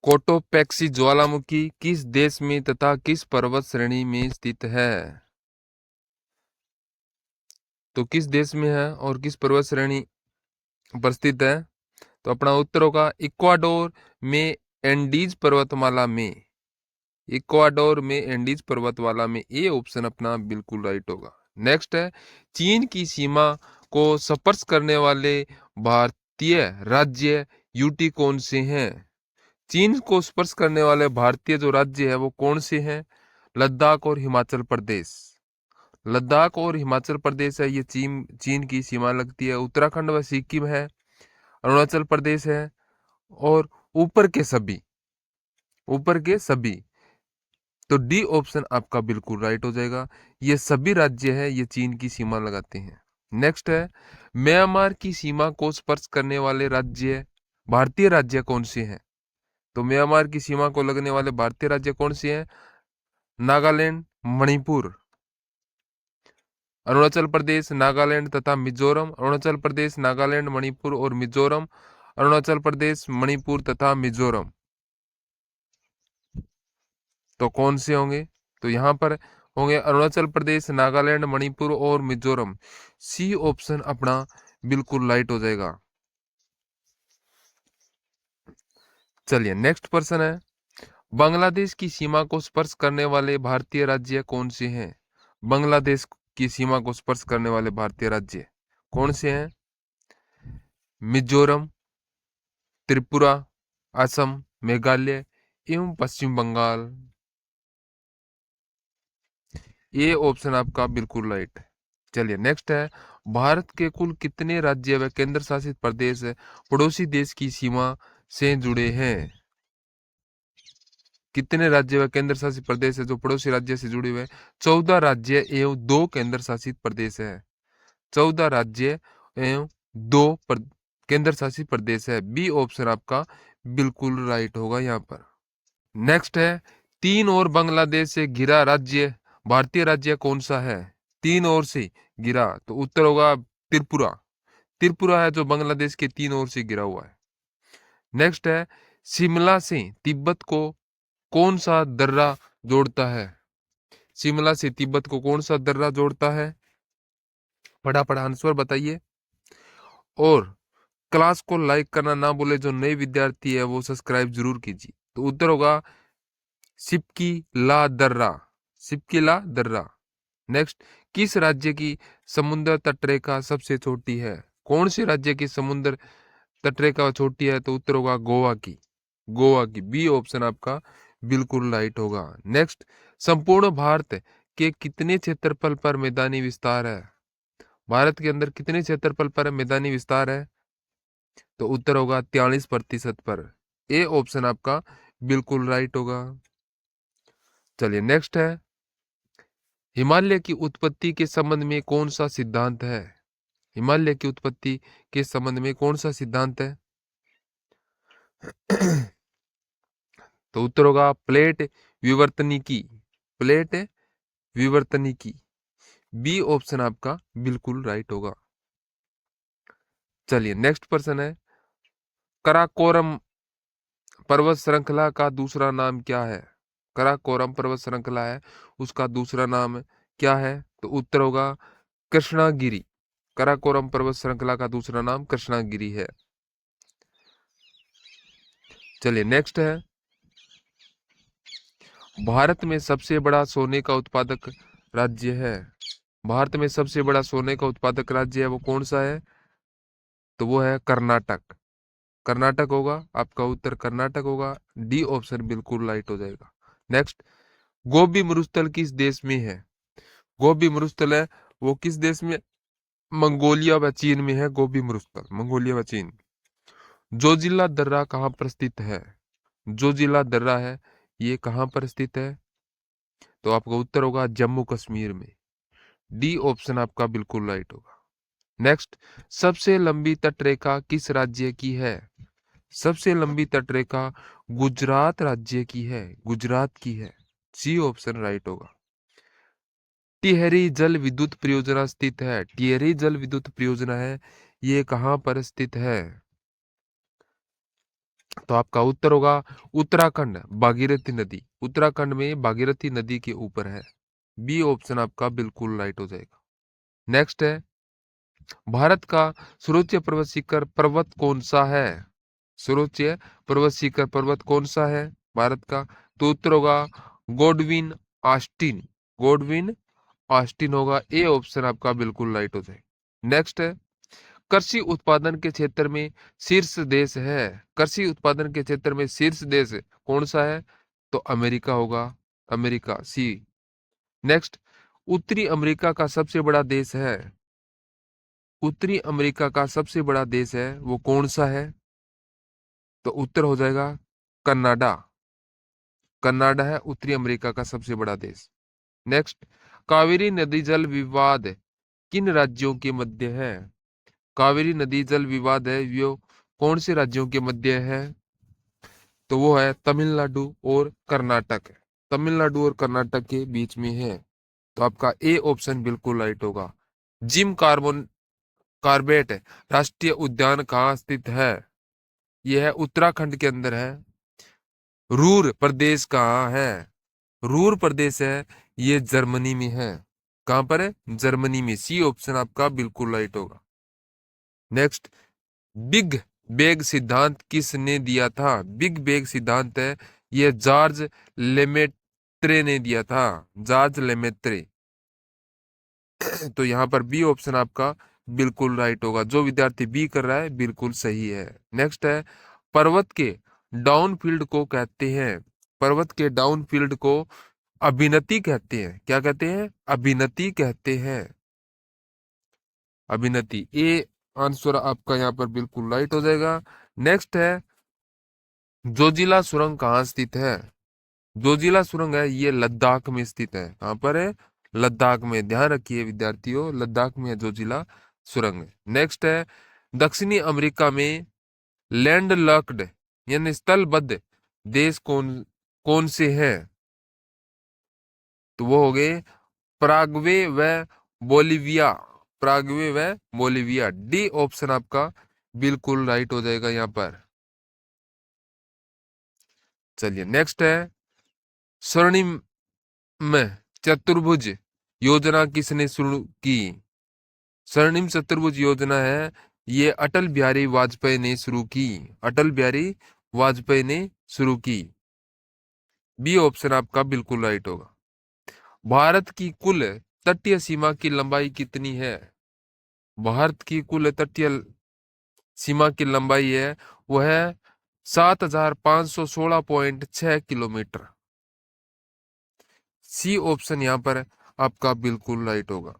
Cotopaxi ज्वालामुखी किस देश में तथा किस पर्वत श्रेणी में स्थित है? तो किस देश में है और किस पर्वत श्रेणी पर स्थित है? तो अपना उत्तर होगा इक्वाडोर में एंडीज पर्वतमाला में। इक्वाडोर में एंडीज पर्वतमाला में, ये ऑप्शन अपना बिल्कुल राइट होगा। नेक्स्ट है, चीन की सीमा को स्पर्श करने वाले भारतीय राज्य यूटी कौन से हैं? चीन को स्पर्श करने वाले भारतीय जो राज्य है वो कौन से हैं? लद्दाख और हिमाचल प्रदेश। लद्दाख और हिमाचल प्रदेश है, ये चीन की सीमा लगती है। उत्तराखंड व सिक्किम है, अरुणाचल प्रदेश है, और ऊपर के सभी। तो डी ऑप्शन आपका बिल्कुल राइट हो जाएगा। ये सभी राज्य है, ये चीन की सीमा लगाते हैं। नेक्स्ट है, म्यांमार की सीमा को स्पर्श करने वाले राज्य, भारतीय राज्य कौन से हैं? तो म्यांमार की सीमा को लगने वाले भारतीय राज्य कौन से हैं? नागालैंड, मणिपुर, अरुणाचल प्रदेश, नागालैंड तथा मिजोरम। अरुणाचल प्रदेश, नागालैंड, मणिपुर और मिजोरम। अरुणाचल प्रदेश, मणिपुर तथा मिजोरम। तो कौन से होंगे? तो यहाँ पर होंगे अरुणाचल प्रदेश, नागालैंड, मणिपुर और मिजोरम। सी ऑप्शन अपना बिल्कुल राइट हो जाएगा। चलिए नेक्स्ट प्रश्न है, बांग्लादेश की सीमा को स्पर्श करने वाले भारतीय राज्य कौन से हैं? बांग्लादेश की सीमा को स्पर्श करने वाले भारतीय राज्य कौन से हैं? मिजोरम, त्रिपुरा, असम, मेघालय एवं पश्चिम बंगाल। ये ऑप्शन आपका बिल्कुल राइट है। चलिए नेक्स्ट है, भारत के कुल कितने राज्य व केंद्र शासित प्रदेश पड़ोसी देश की सीमा से जुड़े हैं? कितने राज्य व केंद्र शासित प्रदेश है जो पड़ोसी राज्य से जुड़े हुए हैं? 14 राज्य एवं 2 केंद्र शासित प्रदेश है। 14 राज्य एवं 2 केंद्र शासित प्रदेश है। बी ऑप्शन आपका बिल्कुल राइट होगा यहाँ पर। नेक्स्ट है, 3 और बांग्लादेश से घिरा राज्य भारतीय राज्य कौन सा है? 3 ओर से घिरा, तो उत्तर होगा त्रिपुरा। त्रिपुरा है जो बांग्लादेश के 3 ओर से घिरा हुआ है। नेक्स्ट है, शिमला से तिब्बत को कौन सा दर्रा जोड़ता है? शिमला से तिब्बत को कौन सा दर्रा जोड़ता है? फटाफट आंसर बताइए। और क्लास को लाइक करना ना भूले, जो नए विद्यार्थी है वो सब्सक्राइब जरूर कीजिए। तो उत्तर होगा सिपकी ला दर्रा। सिपकी ला दर्रा। नेक्स्ट, किस राज्य की समुद्र तटरेखा सबसे छोटी है? कौन से राज्य की समुद्र तटरेखा छोटी है? तो उत्तर होगा गोवा की। गोवा की। बी ऑप्शन आपका बिल्कुल राइट होगा। नेक्स्ट, संपूर्ण भारत के कितने क्षेत्रफल पर मैदानी विस्तार है? भारत के अंदर कितने क्षेत्रफल पर मैदानी विस्तार है? तो उत्तर होगा 43% पर। ए ऑप्शन आपका बिल्कुल राइट होगा। चलिए नेक्स्ट है, हिमालय की उत्पत्ति के संबंध में कौन सा सिद्धांत है? हिमालय की उत्पत्ति के संबंध में कौन सा सिद्धांत है? तो उत्तर होगा प्लेट विवर्तनिकी। प्लेट विवर्तनिकी। बी ऑप्शन आपका बिल्कुल राइट होगा। चलिए नेक्स्ट प्रश्न है, कराकोरम पर्वत श्रृंखला का दूसरा नाम क्या है? कराकोरम पर्वत श्रृंखला है, उसका दूसरा नाम क्या है? तो उत्तर होगा कृष्णागिरी। कराकोरम पर्वत श्रृंखला का दूसरा नाम कृष्णागिरी है। चलिए नेक्स्ट है, भारत में सबसे बड़ा सोने का उत्पादक राज्य है। भारत में सबसे बड़ा सोने का उत्पादक राज्य है वो कौन सा है? तो वो है कर्नाटक। कर्नाटक होगा आपका उत्तर, कर्नाटक होगा। डी ऑप्शन बिल्कुल राइट हो जाएगा। नेक्स्ट, गोबी मरुस्थल किस देश में है? गोबी मरुस्थल है वो किस देश में? मंगोलिया व चीन में है गोबी मरुस्थल, मंगोलिया व चीन। जोजिला दर्रा कहाँ पर स्थित है? जोजिला दर्रा है, ये कहाँ पर स्थित है? तो आपका उत्तर होगा जम्मू कश्मीर में। डी ऑप्शन आपका बिल्कुल राइट होगा। नेक्स्ट, सबसे लंबी तटरेखा किस राज्य की है? सबसे लंबी तटरेखा गुजरात राज्य की है, गुजरात की है। सी ऑप्शन राइट होगा। टिहरी जल विद्युत परियोजना स्थित है। टिहरी जल विद्युत परियोजना है, ये कहां पर स्थित है? तो आपका उत्तर होगा उत्तराखंड, भागीरथी नदी उत्तराखंड में भागीरथी नदी के ऊपर है। बी ऑप्शन आपका बिल्कुल राइट हो जाएगा। नेक्स्ट है, भारत का सर्वोच्च पर्वत शिखर पर्वत कौन सा है? सर्वोच्च पर्वत शिखर पर्वत कौन सा है भारत का? तो उत्तर होगा गोडविन ऑस्टिन। गोडविन ऑस्टिन होगा। ए ऑप्शन आपका बिल्कुल राइट हो जाएगा। नेक्स्ट है, कृषि उत्पादन के क्षेत्र में शीर्ष देश है। कृषि उत्पादन के क्षेत्र में शीर्ष देश कौन सा है? तो अमेरिका होगा। अमेरिका, सी। नेक्स्ट, उत्तरी अमेरिका का सबसे बड़ा देश है। उत्तरी अमेरिका का सबसे बड़ा देश है वो कौन सा है? तो उत्तर हो जाएगा कनाडा। कनाडा है उत्तरी अमेरिका का सबसे बड़ा देश। नेक्स्ट, कावेरी नदी जल विवाद किन राज्यों के मध्य है? कावेरी नदी जल विवाद है वो कौन से राज्यों के मध्य है? तो वो है तमिलनाडु और कर्नाटक। तमिलनाडु और कर्नाटक के बीच में है। तो आपका ए ऑप्शन बिल्कुल राइट होगा। जिम कार्बेट राष्ट्रीय उद्यान कहाँ स्थित है? यह है उत्तराखंड के अंदर है। रूर प्रदेश कहाँ है? रूर प्रदेश है ये जर्मनी में है। कहां पर है? जर्मनी में। सी ऑप्शन आपका बिल्कुल राइट होगा। नेक्स्ट, बिग बेग सिद्धांत किसने दिया था? बिग बेग सिद्धांत है ये जॉर्ज लेमेत्रे ने दिया था। George Lemaître. तो यहां पर बी ऑप्शन आपका बिल्कुल राइट होगा। जो विद्यार्थी बी कर रहा है बिल्कुल सही है। नेक्स्ट है, पर्वत के डाउन फील्ड को कहते हैं। पर्वत के डाउन फील्ड को अभिनति कहते हैं। क्या कहते हैं? अभिनति कहते हैं। अभिनति। ए आंसर आपका यहाँ पर बिल्कुल राइट हो जाएगा। नेक्स्ट है, जोजिला सुरंग कहाँ स्थित है? जोजिला सुरंग है ये लद्दाख में स्थित है। कहाँ पर है? लद्दाख में। ध्यान रखिए विद्यार्थियों, लद्दाख में है जोजिला सुरंग। नेक्स्ट है, दक्षिणी अमेरिका में लैंडलॉक्ड यानी स्थलबद्ध देश कौन कौन से हैं? तो वो हो गए पराग्वे व बोलिविया। पराग्वे व बोलिविया। डी ऑप्शन आपका बिल्कुल राइट हो जाएगा यहां पर। चलिए नेक्स्ट है, स्वर्णिम चतुर्भुज योजना किसने शुरू की? स्वर्णिम चतुर्भुज योजना है ये अटल बिहारी वाजपेयी ने शुरू की। अटल बिहारी वाजपेयी ने शुरू की। बी ऑप्शन आपका बिल्कुल राइट होगा। भारत की कुल तटीय सीमा की लंबाई कितनी है? भारत की कुल तटीय सीमा की लंबाई है वो है 7516.6 किलोमीटर। सी ऑप्शन यहाँ पर आपका बिल्कुल राइट होगा।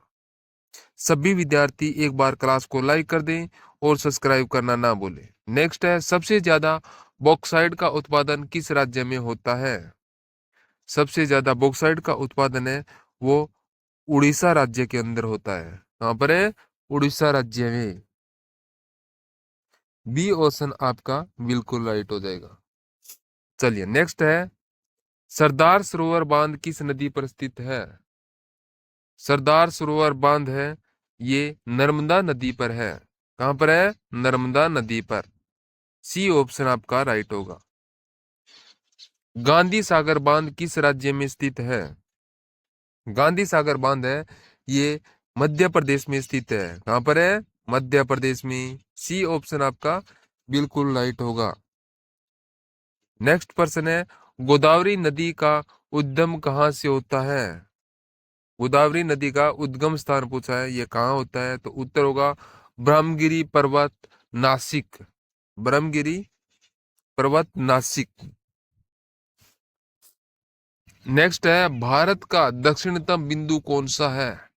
सभी विद्यार्थी एक बार क्लास को लाइक कर दें और सब्सक्राइब करना ना भूलें। नेक्स्ट है, सबसे ज्यादा बॉक्साइट का उत्पादन किस राज्य में होता है? सबसे ज्यादा बॉक्साइट का उत्पादन है वो उड़ीसा राज्य के अंदर होता है। कहां पर है? उड़ीसा राज्य में। बी ऑप्शन आपका बिल्कुल राइट हो जाएगा। चलिए नेक्स्ट है, सरदार सरोवर बांध किस नदी पर स्थित है? सरदार सरोवर बांध है ये नर्मदा नदी पर है। कहां पर है? नर्मदा नदी पर। सी ऑप्शन आपका राइट होगा। गांधी सागर बांध किस राज्य में स्थित है? गांधी सागर बांध है ये मध्य प्रदेश में स्थित है। कहां पर है? मध्य प्रदेश में। सी ऑप्शन आपका बिल्कुल राइट होगा। नेक्स्ट प्रश्न है, गोदावरी नदी का उद्गम कहाँ से होता है? गोदावरी नदी का उद्गम स्थान पूछा है, ये कहाँ होता है? तो उत्तर होगा ब्रह्मगिरी पर्वत, नासिक। ब्रह्मगिरी पर्वत, नासिक। नेक्स्ट है, भारत का दक्षिणतम बिंदु कौन सा है?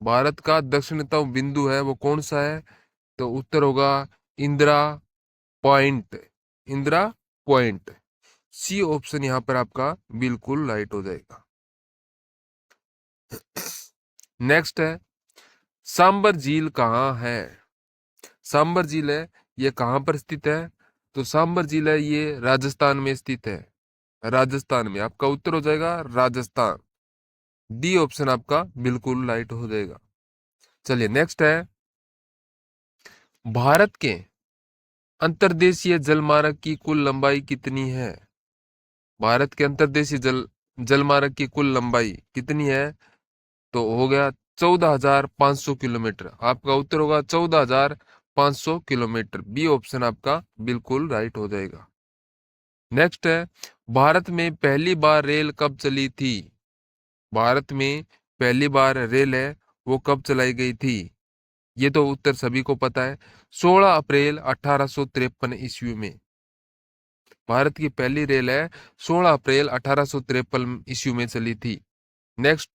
भारत का दक्षिणतम बिंदु है वो कौन सा है? तो उत्तर होगा Indira point. Indira point. C option यहां पर आपका बिल्कुल राइट हो जाएगा। नेक्स्ट है, सांबर झील कहाँ है? सांबर झील है ये कहां पर स्थित है? तो सांबर झील है ये राजस्थान में स्थित है। राजस्थान में। आपका उत्तर हो जाएगा राजस्थान। डी ऑप्शन आपका बिल्कुल राइट हो जाएगा। चलिए नेक्स्ट है, भारत के अंतर्देशीय जलमार्ग की कुल लंबाई कितनी है? भारत के अंतर्देशीय जलमार्ग की कुल लंबाई कितनी है? तो हो गया 14,500 किलोमीटर। आपका उत्तर होगा 14,500 किलोमीटर। बी ऑप्शन आपका बिल्कुल राइट हो जाएगा। नेक्स्ट है, भारत में पहली बार रेल कब चली थी? भारत में पहली बार रेल है वो कब चलाई गई थी? ये तो उत्तर सभी को पता है, 16 अप्रैल 1853 ईस्वी में। भारत की पहली रेल है 16 अप्रैल 1853 ईस्वी में चली थी। नेक्स्ट,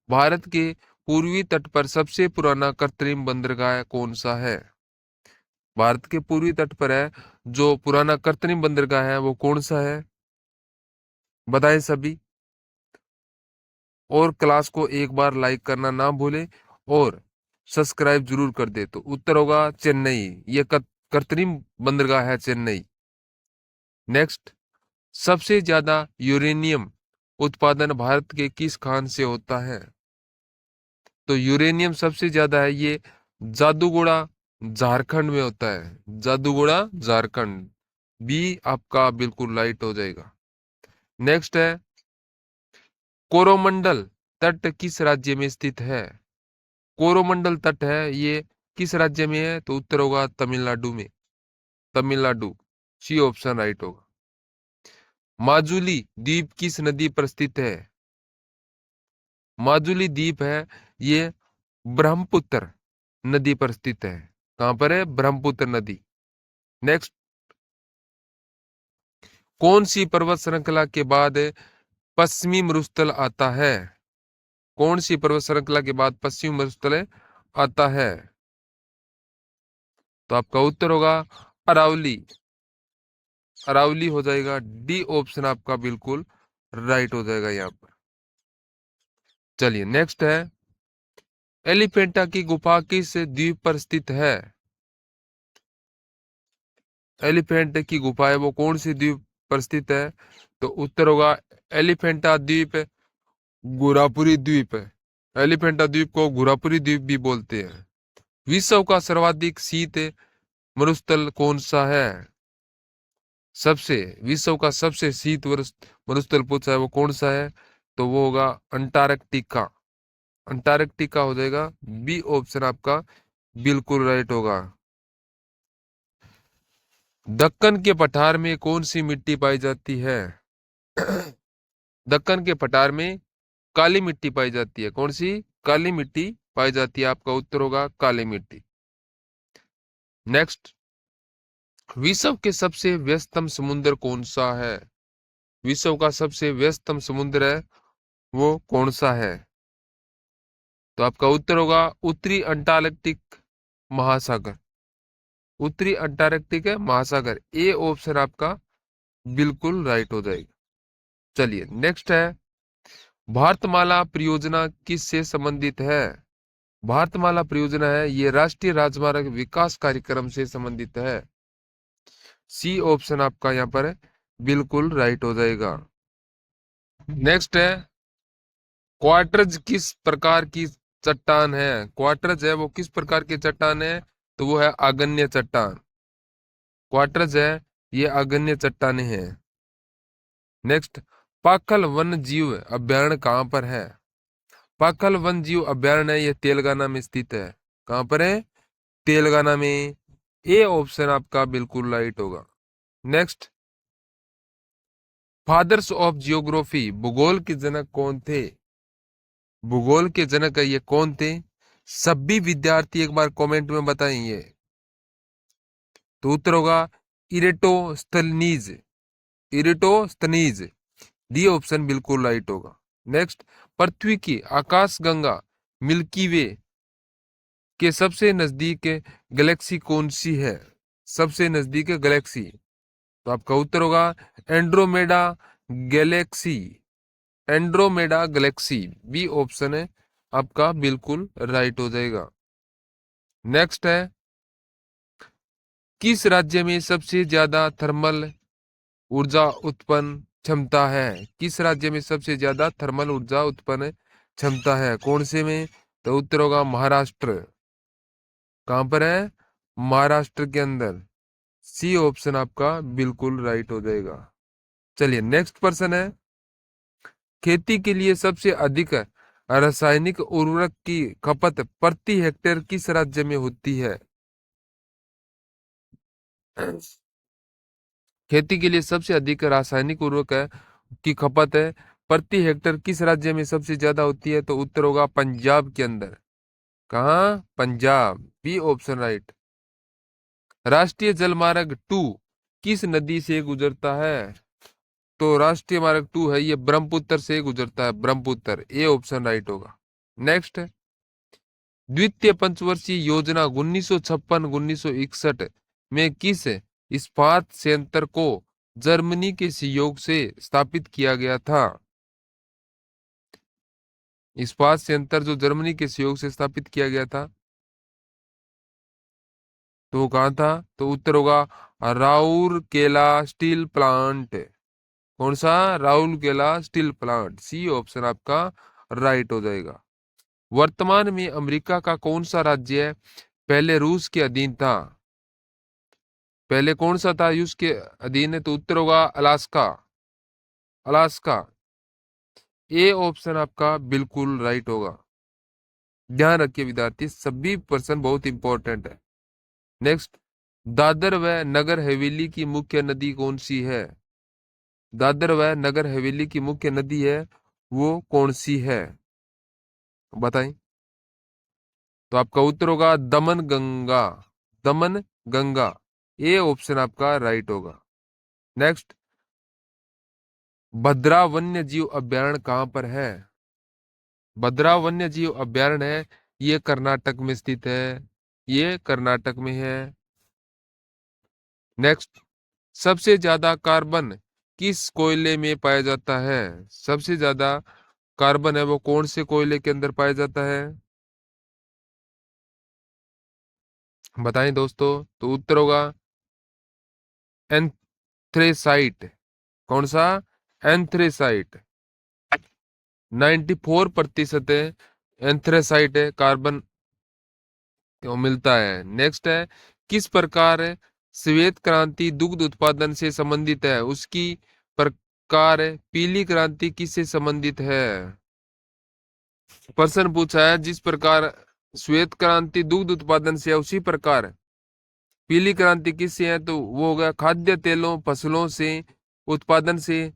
भारत के पूर्वी तट पर सबसे पुराना कृत्रिम बंदरगाह कौन सा है? भारत के पूर्वी तट पर है जो पुराना कृत्रिम बंदरगाह है वो कौन सा है? बताएं सभी। और क्लास को एक बार लाइक करना ना भूले और सब्सक्राइब जरूर कर दे। तो उत्तर होगा चेन्नई। ये कृत्रिम बंदरगाह है चेन्नई। नेक्स्ट, सबसे ज्यादा यूरेनियम उत्पादन भारत के किस खान से होता है? तो यूरेनियम सबसे ज्यादा है ये जादूगोड़ा झारखंड में होता है। जादूगोड़ा झारखंड। बी आपका बिल्कुल राइट हो जाएगा। नेक्स्ट है, कोरोमंडल तट किस राज्य में स्थित है? कोरोमंडल तट है ये किस राज्य में है? तो उत्तर होगा तमिलनाडु में। तमिलनाडु। सी ऑप्शन राइट होगा। माजुली द्वीप किस नदी पर स्थित है? माजुली द्वीप है ये ब्रह्मपुत्र नदी पर स्थित है। कहां पर है? ब्रह्मपुत्र नदी। नेक्स्ट, कौन सी पर्वत श्रृंखला के बाद पश्चिमी मरुस्थल आता है? कौन सी पर्वत श्रृंखला के बाद पश्चिमी मरुस्थल आता है? तो आपका उत्तर होगा अरावली। अरावली हो जाएगा। डी ऑप्शन आपका बिल्कुल राइट हो जाएगा यहां पर। चलिए नेक्स्ट है, एलिफेंटा की गुफा किस द्वीप पर स्थित है? एलिफेंट की गुफा है वो कौन सी द्वीप पर स्थित है? तो उत्तर होगा एलिफेंटा द्वीप गुरापुरी द्वीप है। एलिफेंटा द्वीप को गुरापुरी द्वीप भी बोलते हैं। विश्व का सर्वाधिक शीत मरुस्थल कौन सा है? सबसे विश्व का सबसे शीत मरुस्थल पूछा है वो कौन सा है? तो वो होगा अंटार्कटिका। अंटार्कटिका हो जाएगा। बी ऑप्शन आपका बिल्कुल राइट होगा। दक्कन के पठार में कौन सी मिट्टी पाई जाती है? दक्कन के पठार में काली मिट्टी पाई जाती है। कौन सी? काली मिट्टी पाई जाती है। आपका उत्तर होगा काली मिट्टी। नेक्स्ट, विश्व के सबसे व्यस्तम समुद्र कौन सा है? विश्व का सबसे व्यस्तम समुद्र है वो कौन सा है? तो आपका उत्तर होगा उत्तरी अंटार्कटिक महासागर। उत्तरी अंटार्कटिक है महासागर। ए ऑप्शन आपका बिल्कुल राइट हो जाएगा। चलिए नेक्स्ट है, भारतमाला परियोजना किस से संबंधित है? भारतमाला परियोजना है ये राष्ट्रीय राजमार्ग विकास कार्यक्रम से संबंधित है। सी ऑप्शन आपका यहाँ पर बिल्कुल राइट हो जाएगा। नेक्स्ट है, क्वार्टर्ज किस प्रकार की चट्टान है? क्वार्टर्ज है वो किस प्रकार की चट्टान है? तो वो है आग्नेय चट्टान। क्वार्टर्ज है ये आग्नेय चट्टाने हैं। नेक्स्ट, पाखल वन जीव अभ्यारण्य कहाँ पर है? पाखल वन जीव अभ्यारण्य ये तेलंगाना में स्थित है। कहाँ पर है? तेलंगाना में। ए ऑप्शन आपका बिल्कुल राइट होगा। नेक्स्ट, फादर्स ऑफ जियोग्राफी भूगोल के जनक कौन थे? भूगोल के जनक ये कौन थे? सभी विद्यार्थी एक बार कमेंट में बताएंगे। तो उत्तर होगा इरेटोस्थनीज। इरेटोस्थनीज। डी ऑप्शन बिल्कुल राइट होगा। नेक्स्ट, पृथ्वी की आकाश गंगा मिल्की वे के सबसे नजदीक गैलेक्सी कौन सी है? सबसे नजदीक गैलेक्सी। तो आपका उत्तर होगा Andromeda galaxy. Andromeda galaxy. B option है आपका बिल्कुल राइट हो जाएगा। नेक्स्ट है, किस राज्य में सबसे ज्यादा थर्मल ऊर्जा उत्पन्न क्षमता है? किस राज्य में सबसे ज्यादा थर्मल ऊर्जा उत्पन्न क्षमता है? कौन से में? तो उत्तर होगा महाराष्ट्र। कहां पर है? महाराष्ट्र के अंदर। सी ऑप्शन आपका बिल्कुल राइट हो जाएगा। चलिए नेक्स्ट प्रश्न है, खेती के लिए सबसे अधिक रासायनिक उर्वरक की खपत प्रति हेक्टेयर किस राज्य में होती है? खेती के लिए सबसे अधिक रासायनिक उर्वरक की खपत है प्रति हेक्टेयर किस राज्य में सबसे ज्यादा होती है? तो उत्तर होगा पंजाब के अंदर। कहाँ? Punjab, B option right. राष्ट्रीय जलमार्ग 2 किस नदी से गुजरता है? तो राष्ट्रीय मार्ग 2 है ये ब्रह्मपुत्र से गुजरता है, ब्रह्मपुत्र, ए ऑप्शन राइट होगा। नेक्स्ट, द्वितीय पंचवर्षीय योजना 1956-1961 में किस इस्पात संयंत्र को जर्मनी के सहयोग से स्थापित किया गया था? इस्पात संयंत्र जो जर्मनी के सहयोग से स्थापित किया गया था, तो वो कहाँ था? तो उत्तर होगा राउरकेला स्टील प्लांट। कौन सा? Rourkela steel plant, C option आपका राइट हो जाएगा। वर्तमान में अमेरिका का कौन सा राज्य पहले रूस के अधीन था? पहले कौन सा था रूस के अधीन है? तो उत्तर होगा अलास्का, अलास्का, ए ऑप्शन आपका बिल्कुल राइट होगा। ध्यान रखिए विद्यार्थी, सभी प्रश्न बहुत इंपॉर्टेंट है। नेक्स्ट, दादर व नगर हवेली की मुख्य नदी कौन सी है? दादर व नगर हवेली की मुख्य नदी है वो कौन सी है? बताएं। तो आपका उत्तर होगा दमन गंगा, दमन गंगा, ए ऑप्शन आपका राइट होगा। नेक्स्ट, भद्रा वन्य जीव अभ्यारण्य कहां पर है? भद्रा वन्य जीव अभ्यारण्य है ये कर्नाटक में स्थित है, ये कर्नाटक में है। नेक्स्ट, सबसे ज्यादा कार्बन किस कोयले में पाया जाता है? सबसे ज्यादा कार्बन है वो कौन से कोयले के अंदर पाया जाता है? बताएं दोस्तों। तो उत्तर होगा एंथ्रेसाइट। कौन सा? एंथ्रेसाइट। 94% एंथ्रेसाइट है कार्बन को मिलता है। नेक्स्ट है, किस प्रकार श्वेत क्रांति दुग्ध उत्पादन से संबंधित है? उसकी प्रकार पीली क्रांति किससे संबंधित है? प्रश्न पूछा है जिस प्रकार श्वेत क्रांति दुग्ध उत्पादन से है उसी प्रकार पीली क्रांति किससे है? तो वो होगा खाद्य तेलों फसलों से उत्पादन से,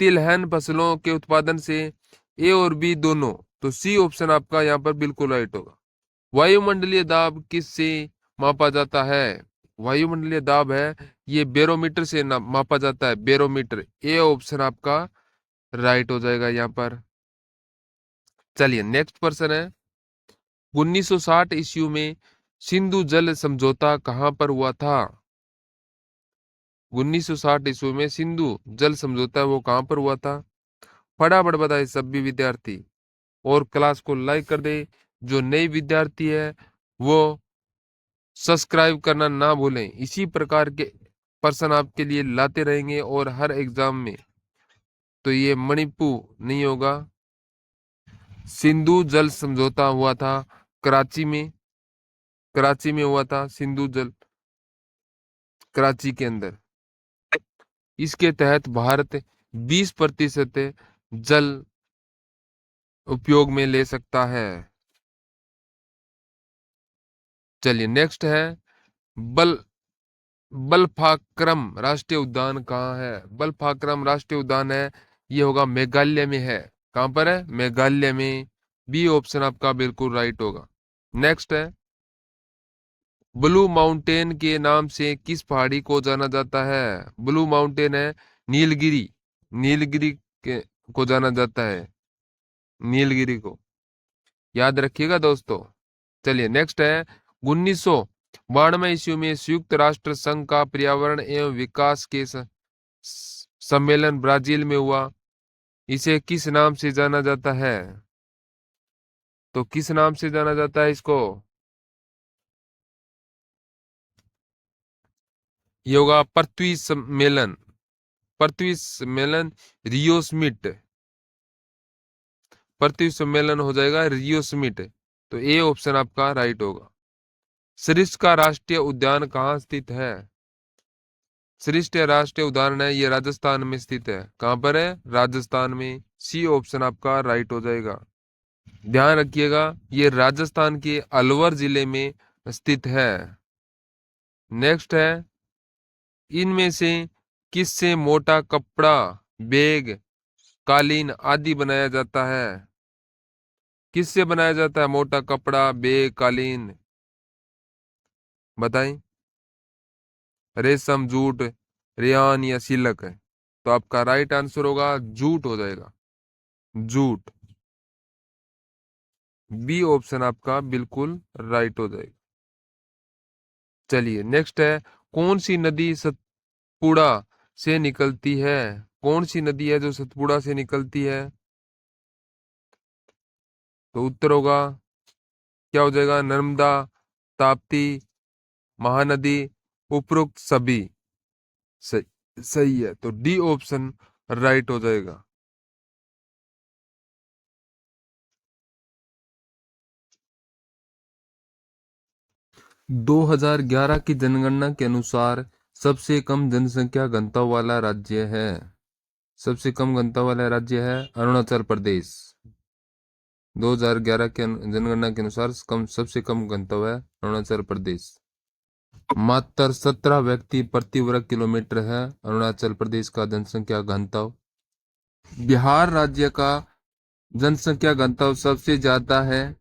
तिलहन फसलों के उत्पादन से, ए और बी दोनों। तो सी ऑप्शन आपका यहाँ पर बिल्कुल राइट होगा। वायुमंडलीय दाब किससे मापा जाता है? वायुमंडलीय दाब है ये बैरोमीटर से मापा जाता है, बैरोमीटर, ए ऑप्शन आपका राइट हो जाएगा यहाँ पर। चलिए नेक्स्ट प्रश्न है, 1960 ईस्वी में सिंधु जल समझौता कहां पर हुआ था? 1960 ईस्वी में सिंधु जल समझौता वो कहां पर हुआ था? फटाफट बताए सभी विद्यार्थी, और क्लास को लाइक कर दे। जो नए विद्यार्थी है वो सब्सक्राइब करना ना भूलें, इसी प्रकार के प्रश्न आपके लिए लाते रहेंगे और हर एग्जाम में। तो ये मणिपुर नहीं होगा। सिंधु जल समझौता हुआ था कराची में, कराची में हुआ था सिंधु जल, कराची के अंदर। इसके तहत भारत 20% जल उपयोग में ले सकता है। चलिए नेक्स्ट है, बल बलफाक्रम राष्ट्रीय उद्यान कहाँ है? बलफाक्रम राष्ट्रीय उद्यान है ये होगा मेघालय में है। कहां पर है? मेघालय में, बी ऑप्शन आपका बिल्कुल राइट होगा। नेक्स्ट है, ब्लू माउंटेन के नाम से किस पहाड़ी को जाना जाता है? ब्लू माउंटेन है नीलगिरी, नीलगिरी के को जाना जाता है, नीलगिरी को याद रखिएगा दोस्तों। चलिए नेक्स्ट है, 1992 ईस्वी में संयुक्त राष्ट्र संघ का पर्यावरण एवं विकास के सम्मेलन ब्राजील में हुआ, इसे किस नाम से जाना जाता है? तो किस नाम से जाना जाता है इसको? ये होगा पृथ्वी सम्मेलन, पृथ्वी सम्मेलन रियो समिट, पृथ्वी सम्मेलन हो जाएगा रियो समिट। तो ए ऑप्शन आपका राइट होगा। सरिस्का राष्ट्रीय उद्यान कहाँ स्थित है? श्रेष्ठ राष्ट्रीय उदाहरण है, ये राजस्थान में स्थित है। कहां पर है? राजस्थान में। सी ऑप्शन आपका राइट हो जाएगा। ध्यान रखिएगा, ये राजस्थान के अलवर जिले में स्थित है। नेक्स्ट है, इनमें से किससे मोटा कपड़ा, बैग, कालीन आदि बनाया जाता है? किससे बनाया जाता है मोटा कपड़ा, बैग, कालीन? बताएं। रेशम, जूट, रेयान या सिल्क है? तो आपका राइट आंसर होगा जूट हो जाएगा, जूट। बी ऑप्शन आपका बिल्कुल राइट हो जाएगा। चलिए नेक्स्ट है, कौन सी नदी सतपुड़ा से निकलती है? कौन सी नदी है जो सतपुड़ा से निकलती है? तो उत्तर होगा, क्या हो जाएगा? नर्मदा, ताप्ती, महानदी, उपरोक्त सभी। सही है, तो डी ऑप्शन राइट हो जाएगा। 2011 की जनगणना के अनुसार सबसे कम जनसंख्या घनत्व वाला राज्य है? सबसे कम घनत्व वाला राज्य है अरुणाचल प्रदेश। 2011 के जनगणना के अनुसार सबसे कम घनत्व है अरुणाचल प्रदेश। मात्र 17 व्यक्ति प्रति वर्ग किलोमीटर है अरुणाचल प्रदेश का जनसंख्या घनत्व। बिहार राज्य का जनसंख्या घनत्व सबसे ज्यादा है।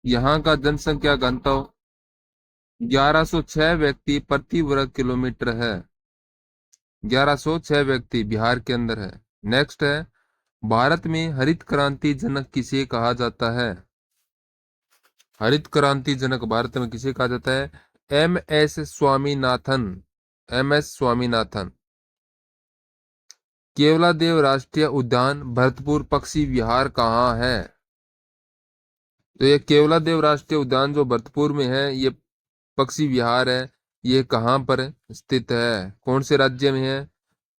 यहाँ का जनसंख्या घनत्व 1106 व्यक्ति प्रति वर्ग किलोमीटर है। 1106 व्यक्ति बिहार के अंदर है। नेक्स्ट है, भारत में हरित क्रांति जनक किसे कहा जाता है? हरित क्रांति जनक भारत में किसे कहा जाता है? M S Swaminathan. M S Swaminathan. Keoladeo राष्ट्रीय उद्यान भरतपुर पक्षी विहार कहाँ है? तो ये केवलादेव राष्ट्रीय उद्यान जो भरतपुर में है, ये पक्षी विहार है, ये कहाँ पर स्थित है? कौन से राज्य में है?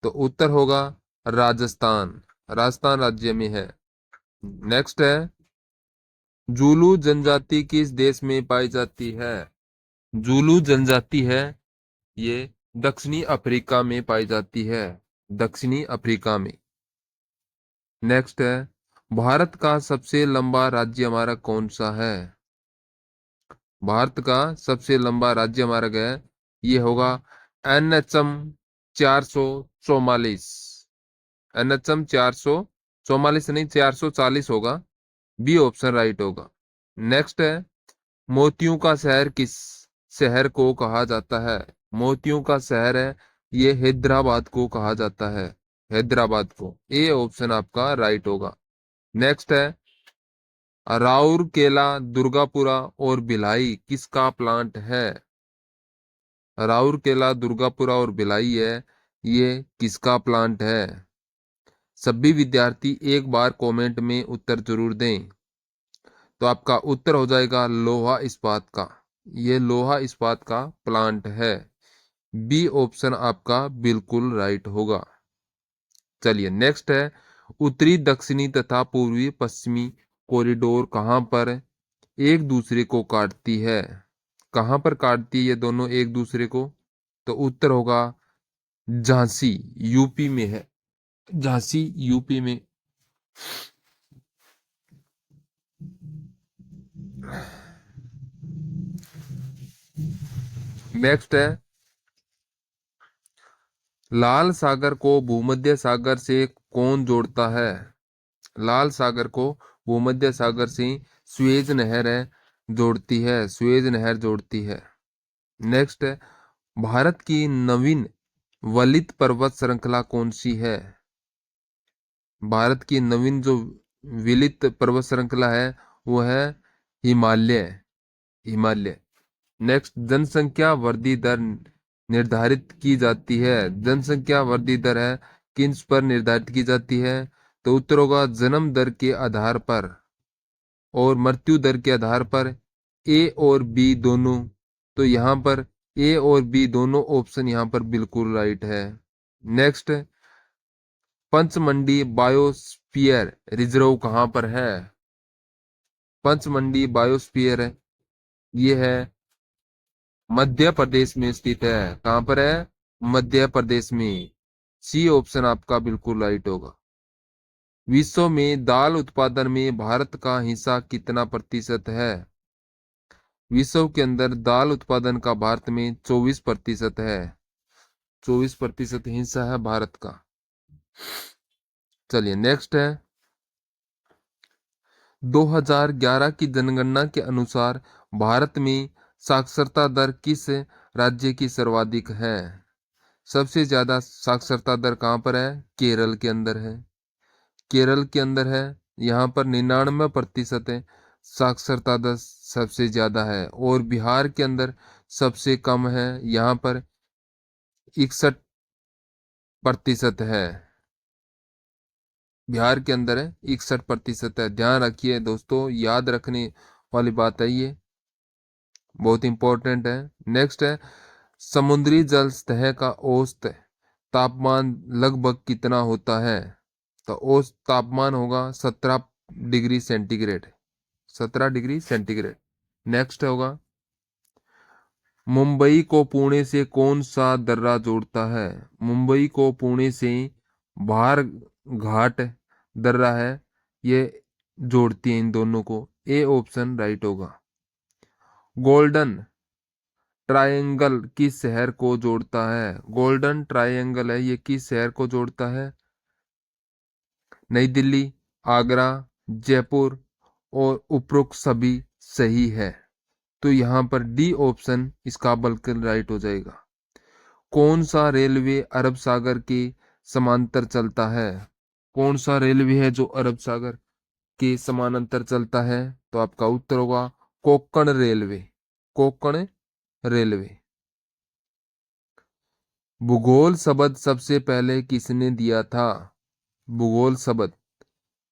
तो उत्तर होगा राजस्थान। राजस्थान राज्य में है। नेक्स्ट है, जूलू जनजाति किस देश में पाई जाती है? जूलू जनजाति है, ये दक्षिणी अफ्रीका में पाई जाती है। दक्षिणी अफ्रीका में। नेक्स्ट है, भारत का सबसे लंबा राज्य मार्ग कौन सा है? भारत का सबसे लंबा राज्य मार्ग है, ये होगा NHM 444। NHM 444 नहीं, 440 होगा। बी ऑप्शन राइट होगा। नेक्स्ट है, मोतियों का शहर किस शहर को कहा जाता है? मोतियों का शहर है, ये हैदराबाद को कहा जाता है। हैदराबाद को। ए ऑप्शन आपका राइट होगा। नेक्स्ट है, राउरकेला, दुर्गापुरा और भिलाई किसका प्लांट है? राउरकेला, दुर्गापुरा और भिलाई है, ये किसका प्लांट है? सभी विद्यार्थी एक बार कमेंट में उत्तर जरूर दें। तो आपका उत्तर हो जाएगा लोहा इस्पात का। ये लोहा इस्पात का प्लांट है। बी ऑप्शन आपका बिल्कुल राइट होगा। चलिए नेक्स्ट है, उत्तरी, दक्षिणी तथा पूर्वी पश्चिमी कॉरिडोर कहां पर एक दूसरे को काटती है? कहां पर काटती है ये दोनों एक दूसरे को? तो उत्तर होगा झांसी, यूपी में है। झांसी यूपी में। नेक्स्ट है, लाल सागर को भूमध्य सागर से कौन जोड़ता है? लाल सागर को भूमध्य सागर से सुएज नहर है जोड़ती है। सुएज नहर जोड़ती है। नेक्स्ट है, भारत की नवीन वलित पर्वत श्रृंखला कौन सी है? भारत की नवीन जो विलित पर्वत श्रृंखला है वो है हिमालय। हिमालय। नेक्स्ट, जनसंख्या वृद्धि दर निर्धारित की जाती है। जनसंख्या वृद्धि दर है किस पर निर्धारित की जाती है? तो उत्तर होगा जन्म दर के आधार पर और मृत्यु दर के आधार पर। ए और बी दोनों। तो यहाँ पर ए और बी दोनों ऑप्शन यहाँ पर बिल्कुल राइट है। नेक्स्ट, पंचमंडी बायोस्फीयर रिजर्व कहाँ पर है? पंचमंडी बायोस्फीयर ये है मध्य प्रदेश में स्थित है। कहाँ पर है? मध्य प्रदेश में। सी ऑप्शन आपका बिल्कुल राइट होगा। विश्व में दाल उत्पादन में भारत का हिस्सा कितना प्रतिशत है? विश्व के अंदर दाल उत्पादन का भारत में 24% है। 24% हिस्सा है भारत का। चलिए नेक्स्ट है, 2011 की जनगणना के अनुसार भारत में साक्षरता दर किस राज्य की सर्वाधिक है? सबसे ज्यादा साक्षरता दर कहाँ पर है? केरल के अंदर है। केरल के अंदर है, यहाँ पर 99% है साक्षरता दर सबसे ज्यादा है। और बिहार के अंदर सबसे कम है, यहाँ पर 61% है। बिहार के अंदर है 61% है। ध्यान रखिए दोस्तों, याद रखने वाली बात है ये, बहुत इंपॉर्टेंट है। नेक्स्ट है, समुद्री जल सतह का औसत तापमान लगभग कितना होता है? तो औसत तापमान होगा 17 degree centigrade. 17 degree centigrade. Next होगा, मुंबई को पुणे से कौन सा दर्रा जोड़ता है? मुंबई को पुणे से भार घाट दर्रा है, ये जोड़ती है इन दोनों को। ए ऑप्शन राइट होगा। गोल्डन ट्रायंगल किस शहर को जोड़ता है? गोल्डन ट्रायंगल है, ये किस शहर को जोड़ता है? नई दिल्ली, आगरा, जयपुर और उपरोक्त सभी सही है। तो यहाँ पर डी ऑप्शन इसका बिल्कुल राइट हो जाएगा। कौन सा रेलवे अरब सागर के समांतर चलता है? कौन सा रेलवे है जो अरब सागर के समानांतर चलता है? तो आपका उत्तर होगा कोंकण रेलवे। कोंकण रेलवे। भूगोल शब्द सबसे पहले किसने दिया था? भूगोल शब्द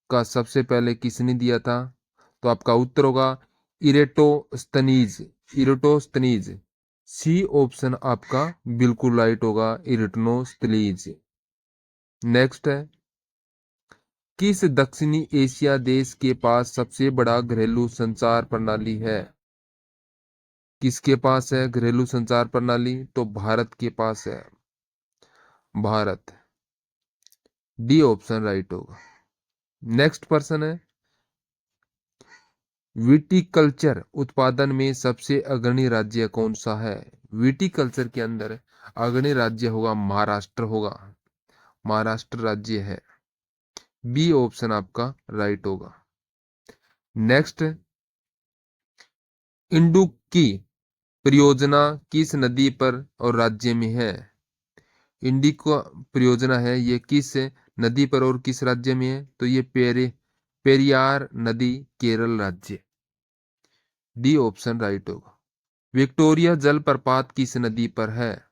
का सबसे पहले किसने दिया था? तो आपका उत्तर होगा इरेटोस्थनीज। इरेटोस्थनीज। सी ऑप्शन आपका बिल्कुल राइट होगा, इरेटोस्थनीज। नेक्स्ट है, किस दक्षिणी एशिया देश के पास सबसे बड़ा घरेलू संचार प्रणाली है? किसके पास है घरेलू संचार प्रणाली? तो भारत के पास है, भारत। डी ऑप्शन राइट होगा। नेक्स्ट पर्सन है, विटीकल्चर उत्पादन में सबसे अग्रणी राज्य कौन सा है? विटीकल्चर के अंदर अग्रणी राज्य होगा महाराष्ट्र होगा। महाराष्ट्र राज्य है। बी ऑप्शन आपका राइट होगा। नेक्स्ट, इंडुक्की परियोजना किस नदी पर और राज्य में है? इंडिको परियोजना है, ये किस नदी पर और किस राज्य में है? तो ये पेरियार नदी, केरल राज्य। डी ऑप्शन राइट होगा। विक्टोरिया जलप्रपात किस नदी पर है?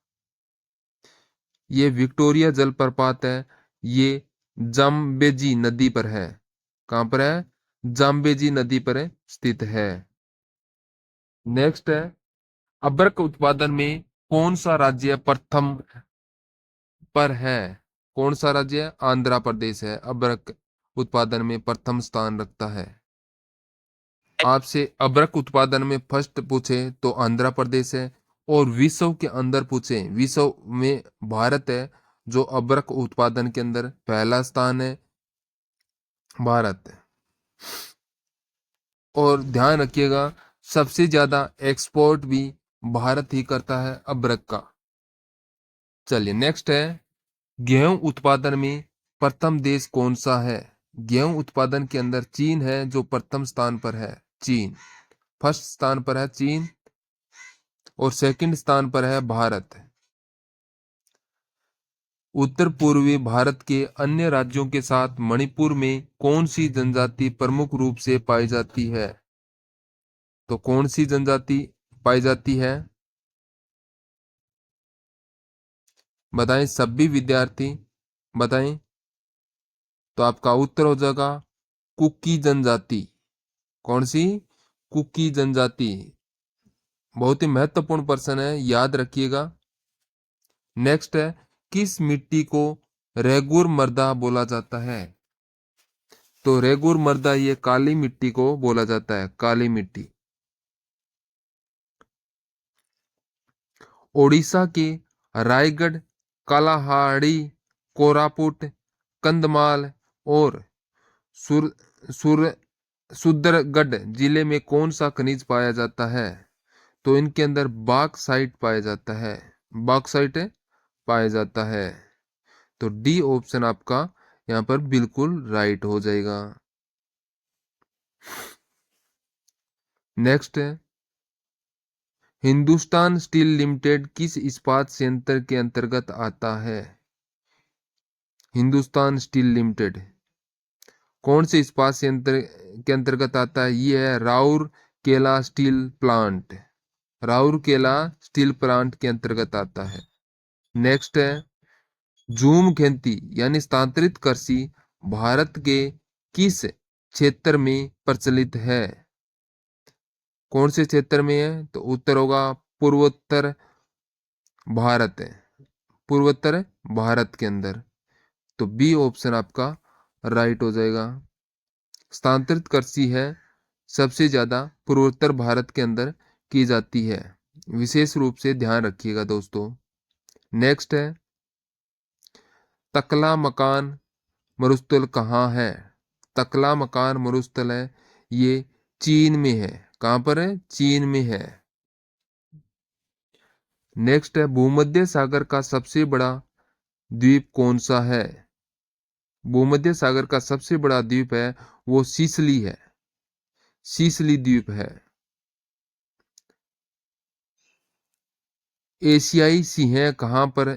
ये विक्टोरिया जलप्रपात है, ये जाम्बेजी नदी पर है। कहां पर है? जाम्बेजी नदी पर स्थित है। नेक्स्ट है, अब्रक उत्पादन में कौन सा राज्य प्रथम पर है? कौन सा राज्य? आंध्र प्रदेश है, अब्रक उत्पादन में प्रथम स्थान रखता है। आपसे अब्रक उत्पादन में फर्स्ट पूछे तो आंध्र प्रदेश है, और विश्व के अंदर पूछे, विश्व में भारत है जो अब्रक उत्पादन के अंदर पहला स्थान है, भारत है। और ध्यान रखिएगा, सबसे ज्यादा एक्सपोर्ट भी भारत ही करता है अब्रक का। चलिए नेक्स्ट है, गेहूं उत्पादन में प्रथम देश कौन सा है? गेहूं उत्पादन के अंदर चीन है जो प्रथम स्थान पर है। चीन फर्स्ट स्थान पर है, चीन। और सेकंड स्थान पर है भारत। उत्तर पूर्वी भारत के अन्य राज्यों के साथ मणिपुर में कौन सी जनजाति प्रमुख रूप से पाई जाती है? तो कौन सी जनजाति पाई जाती है? बताएं सभी विद्यार्थी, बताएं। तो आपका उत्तर हो जाएगा कुकी जनजाति। कौन सी? कुकी जनजाति। बहुत ही महत्वपूर्ण प्रश्न है, याद रखिएगा। नेक्स्ट है, किस मिट्टी को रेगुर मृदा बोला जाता है? तो रेगुर मृदा, ये काली मिट्टी को बोला जाता है, काली मिट्टी। ओडिशा के रायगढ़ कालाहाड़ी, कोरापुट, कंधमाल और सुर सुर सुंदरगढ़ जिले में कौन सा खनिज पाया जाता है? तो इनके अंदर बॉक्साइट पाया जाता है, बॉक्साइट पाया जाता है। तो डी ऑप्शन आपका यहां पर बिल्कुल राइट हो जाएगा। नेक्स्ट है, हिंदुस्तान स्टील लिमिटेड किस इस्पात संयंत्र के अंतर्गत आता है? हिंदुस्तान स्टील लिमिटेड कौन से इस्पात संयंत्र के अंतर्गत आता है? ये है Rourkela steel plant, Rourkela steel plant के अंतर्गत आता है। नेक्स्ट है, झूम खेती यानी स्थानांतरित कृषि भारत के किस क्षेत्र में प्रचलित है? कौन से क्षेत्र में है? तो उत्तर होगा पूर्वोत्तर भारत है, पूर्वोत्तर भारत के अंदर। तो बी ऑप्शन आपका राइट हो जाएगा। स्थानांतरित कृषि है सबसे ज्यादा पूर्वोत्तर भारत के अंदर की जाती है, विशेष रूप से ध्यान रखिएगा दोस्तों। नेक्स्ट है, तकला मकान मरुस्थल कहाँ है? तकला मकान मरुस्थल है, ये चीन में है। कहां पर है? चीन में है। नेक्स्ट है, भूमध्य सागर का सबसे बड़ा द्वीप कौन सा है? भूमध्य सागर का सबसे बड़ा द्वीप है वो सिसली है, सिसली द्वीप है। एशियाई सिंह कहाँ पर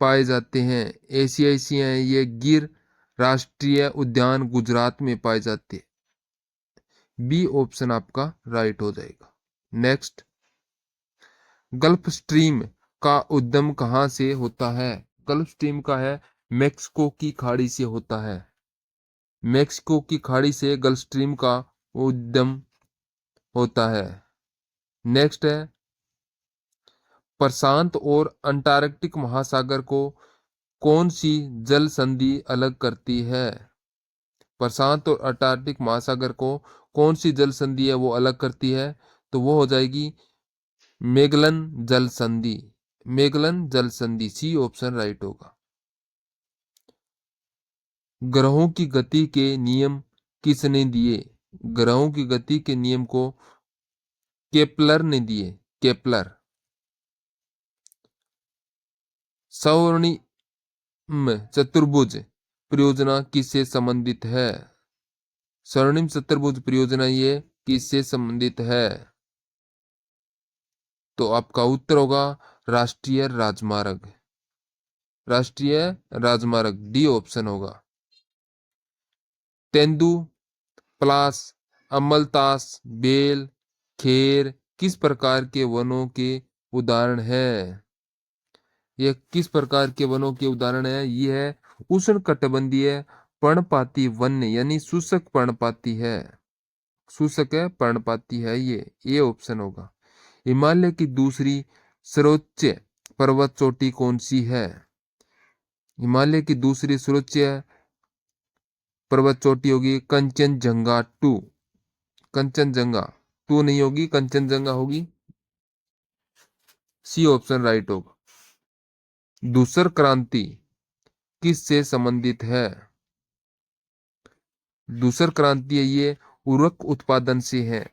पाए जाते हैं? एशियाई सिंह ये गिर राष्ट्रीय उद्यान गुजरात में पाए जाते हैं। बी ऑप्शन आपका राइट हो जाएगा। नेक्स्ट, गल्फ स्ट्रीम का उद्गम कहाँ से होता है? गल्फ स्ट्रीम का है मेक्सिको की खाड़ी से होता है, मेक्सिको की खाड़ी से गल्फ स्ट्रीम का उद्गम होता है। नेक्स्ट है, प्रशांत और अंटार्कटिक महासागर को कौन सी जल संधि अलग करती है? प्रशांत और अंटार्कटिक महासागर को कौन सी जल संधि है वो अलग करती है? तो वो हो जाएगी मेगलन जल संधि, मेगलन जल संधि। सी ऑप्शन राइट होगा। ग्रहों की गति के नियम किसने दिए? ग्रहों की गति के नियम को केपलर ने दिए, केपलर। स्वर्णिम चतुर्भुज परियोजना किससे संबंधित है? स्वर्णिम चतुर्भुज परियोजना ये किससे संबंधित है? तो आपका उत्तर होगा राष्ट्रीय राजमार्ग, राष्ट्रीय राजमार्ग। डी ऑप्शन होगा। तेंदु, पलास, अमलतास, बेल, खेर किस प्रकार के वनों के उदाहरण है? ये किस प्रकार के वनों के उदाहरण है? ये है उष्णकटिबंधीय पर्णपाती वन्य यानी शुष्क पर्णपाती है, शुष्क है पर्णपाती है ये ऑप्शन होगा। हिमालय की दूसरी सर्वोच्च पर्वत चोटी कौन सी है? हिमालय की दूसरी सर्वोच्च पर्वत चोटी होगी कंचनजंगा 2, कंचनजंगा 2 नहीं होगी, कंचनजंगा होगी। सी ऑप्शन राइट होगा। दूसर क्रांति किस से संबंधित है? दूसर क्रांति है ये उर्वरक उत्पादन से है।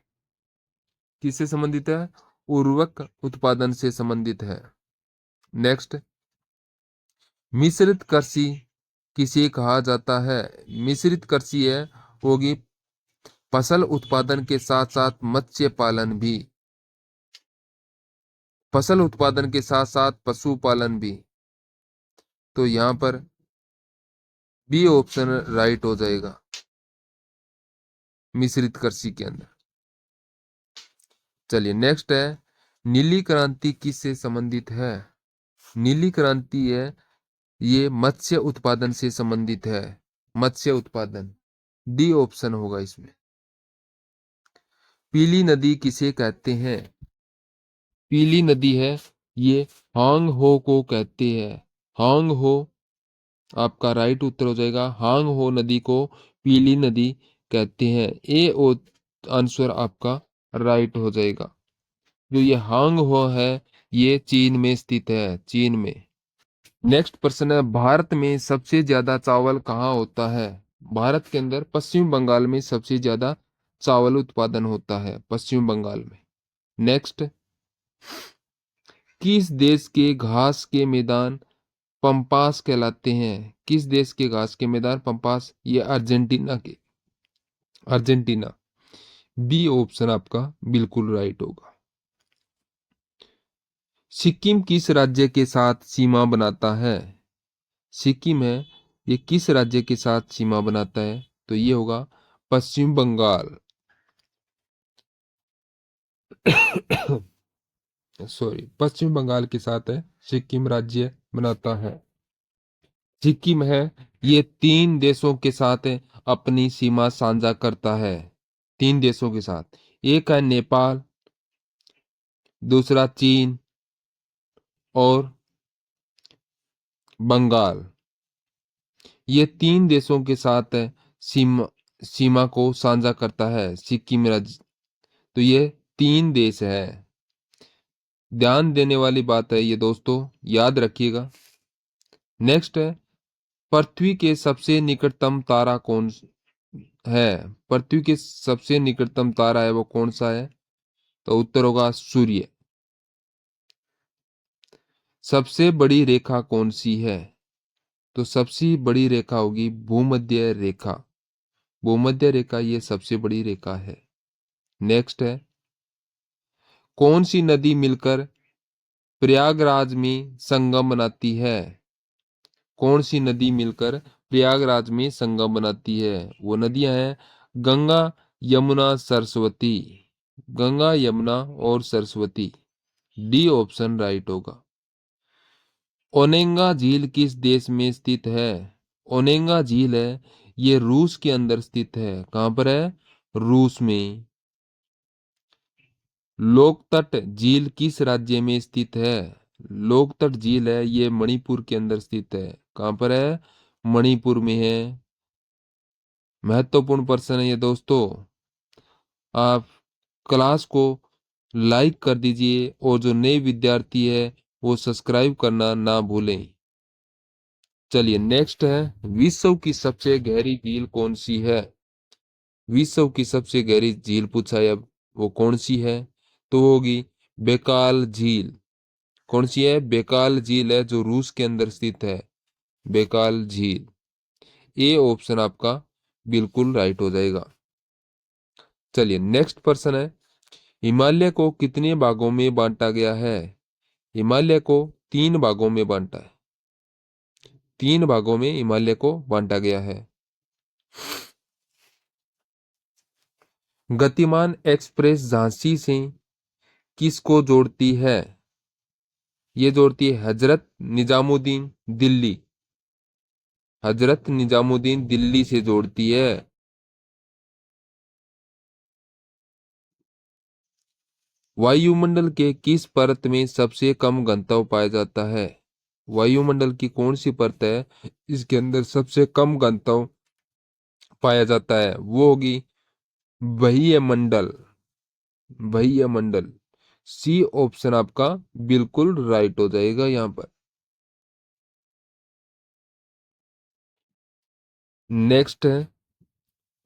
किससे संबंधित है? उर्वरक उत्पादन से संबंधित है। नेक्स्ट, मिश्रित कृषि किसे कहा जाता है? मिश्रित कृषि है होगी फसल उत्पादन के साथ साथ मत्स्य पालन भी, फसल उत्पादन के साथ साथ पशुपालन भी। तो यहां पर बी ऑप्शन राइट हो जाएगा मिश्रित कृषि के अंदर। चलिए नेक्स्ट है, नीली क्रांति किससे संबंधित है? नीली क्रांति है ये मत्स्य उत्पादन से संबंधित है, मत्स्य उत्पादन। डी ऑप्शन होगा इसमें। पीली नदी किसे कहते हैं? पीली नदी है ये हांग हो को कहते हैं, हांग हो आपका राइट उत्तर हो जाएगा। हांग हो नदी को पीली नदी कहते हैं। ए आंसर आपका राइट हो जाएगा। जो ये हांग हो है ये चीन में स्थित है, चीन में। नेक्स्ट प्रश्न है, भारत में सबसे ज्यादा चावल कहाँ होता है? भारत के अंदर पश्चिम बंगाल में सबसे ज्यादा चावल उत्पादन होता है, पश्चिम बंगाल में। नेक्स्ट, किस देश के घास के मैदान पंपास कहलाते हैं? किस देश के घास के मैदान पंपास? ये अर्जेंटीना के, अर्जेंटीना। बी ऑप्शन आपका बिल्कुल राइट होगा। सिक्किम किस राज्य के साथ सीमा बनाता है? सिक्किम है, ये किस राज्य के साथ सीमा बनाता है? तो ये होगा पश्चिम बंगाल। सॉरी, पश्चिम बंगाल के साथ है सिक्किम राज्य बनाता है। सिक्किम है, ये 3 देशों के साथ अपनी सीमा साझा करता है। 3 देशों के साथ, एक है नेपाल, दूसरा चीन और बंगाल। ये 3 देशों के साथ सीमा सीमा को साझा करता है सिक्किम राज्य। तो ये 3 देश है। ध्यान देने वाली बात है ये दोस्तों, याद रखिएगा। नेक्स्ट है, पृथ्वी के सबसे निकटतम तारा कौन है? पृथ्वी के सबसे निकटतम तारा है वो कौन सा है? तो उत्तर होगा सूर्य। सबसे बड़ी रेखा कौन सी है? तो सबसे बड़ी रेखा होगी भूमध्य रेखा। भूमध्य रेखा ये सबसे बड़ी रेखा है। नेक्स्ट है, कौन सी नदी मिलकर प्रयागराज में संगम बनाती है? कौन सी नदी मिलकर प्रयागराज में संगम बनाती है? वो नदियां हैं गंगा, यमुना, सरस्वती। गंगा, यमुना और सरस्वती। डी ऑप्शन राइट होगा। ओनेंगा झील किस देश में स्थित है? ओनेंगा झील है, ये रूस के अंदर स्थित है। कहां पर है? रूस में। लोकतट झील किस राज्य में स्थित है? लोकतट झील है, ये मणिपुर के अंदर स्थित है। कहां पर है? मणिपुर में है। महत्वपूर्ण प्रश्न है ये दोस्तों। आप क्लास को लाइक कर दीजिए और जो नए विद्यार्थी है वो सब्सक्राइब करना ना भूलें। चलिए नेक्स्ट है, विश्व की सबसे गहरी झील कौन सी है? विश्व की सबसे गहरी झील पूछा है अब, वो कौन सी है? तो होगी बैकाल झील। कौन सी है? बैकाल झील है, जो रूस के अंदर स्थित है। बैकाल झील। ए ऑप्शन आपका बिल्कुल राइट हो जाएगा। चलिए नेक्स्ट प्रश्न है, हिमालय को कितने भागों में बांटा गया है? हिमालय को 3 भागों में बांटा है। 3 भागों में हिमालय को बांटा गया है। गतिमान एक्सप्रेस झांसी से किसको जोड़ती है? ये जोड़ती है हजरत निजामुद्दीन दिल्ली। हजरत निजामुद्दीन दिल्ली से जोड़ती है। वायुमंडल के किस परत में सबसे कम घनत्व पाया जाता है? वायुमंडल की कौन सी परत है इसके अंदर सबसे कम घनत्व पाया जाता है? वो होगी वहीय मंडल। वहीय मंडल। सी ऑप्शन आपका बिल्कुल राइट हो जाएगा यहां पर। नेक्स्ट है,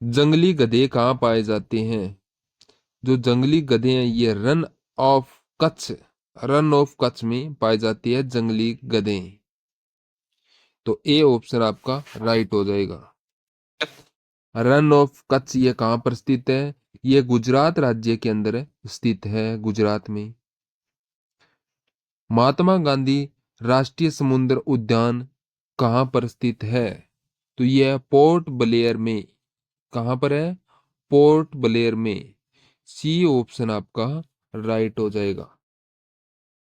जंगली गधे कहाँ पाए जाते हैं? जो जंगली गधे हैं ये of Kutch run of Kutch में पाई जाती है जंगली गधे। तो ए ऑप्शन आपका राइट हो जाएगा। रन ऑफ कच्छ ये कहां पर स्थित है? ये गुजरात राज्य के अंदर स्थित है, गुजरात में। महात्मा गांधी राष्ट्रीय समुद्र उद्यान कहां पर स्थित है? तो यह पोर्ट ब्लेयर में। कहां पर है? पोर्ट ब्लेयर में। सी ऑप्शन आपका राइट हो जाएगा।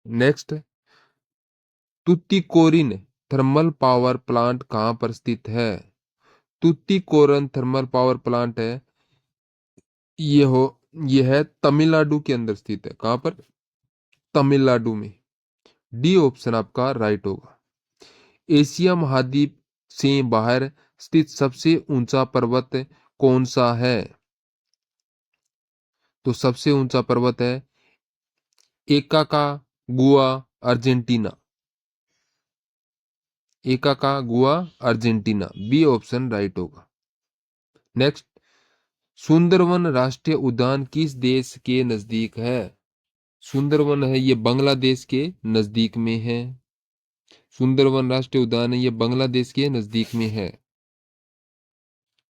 Next, Tuticorin thermal power plant कहां पर स्थित है? तुतिकोरन थर्मल पावर प्लांट है, ये हो यह है तमिलनाडु के अंदर स्थित है। कहां पर? तमिलनाडु में। डी ऑप्शन आपका राइट होगा। एशिया महाद्वीप से बाहर स्थित सबसे ऊंचा पर्वत कौन सा है? तो सबसे ऊंचा पर्वत है एकाका गुआ, अर्जेंटीना। एकाकागुआ अर्जेंटीना, बी ऑप्शन राइट होगा। नेक्स्ट, सुंदरवन राष्ट्रीय उद्यान किस देश के नजदीक है? सुंदरवन है ये बांग्लादेश के नजदीक में है। सुंदरवन राष्ट्रीय उद्यान है ये बांग्लादेश के नजदीक में है।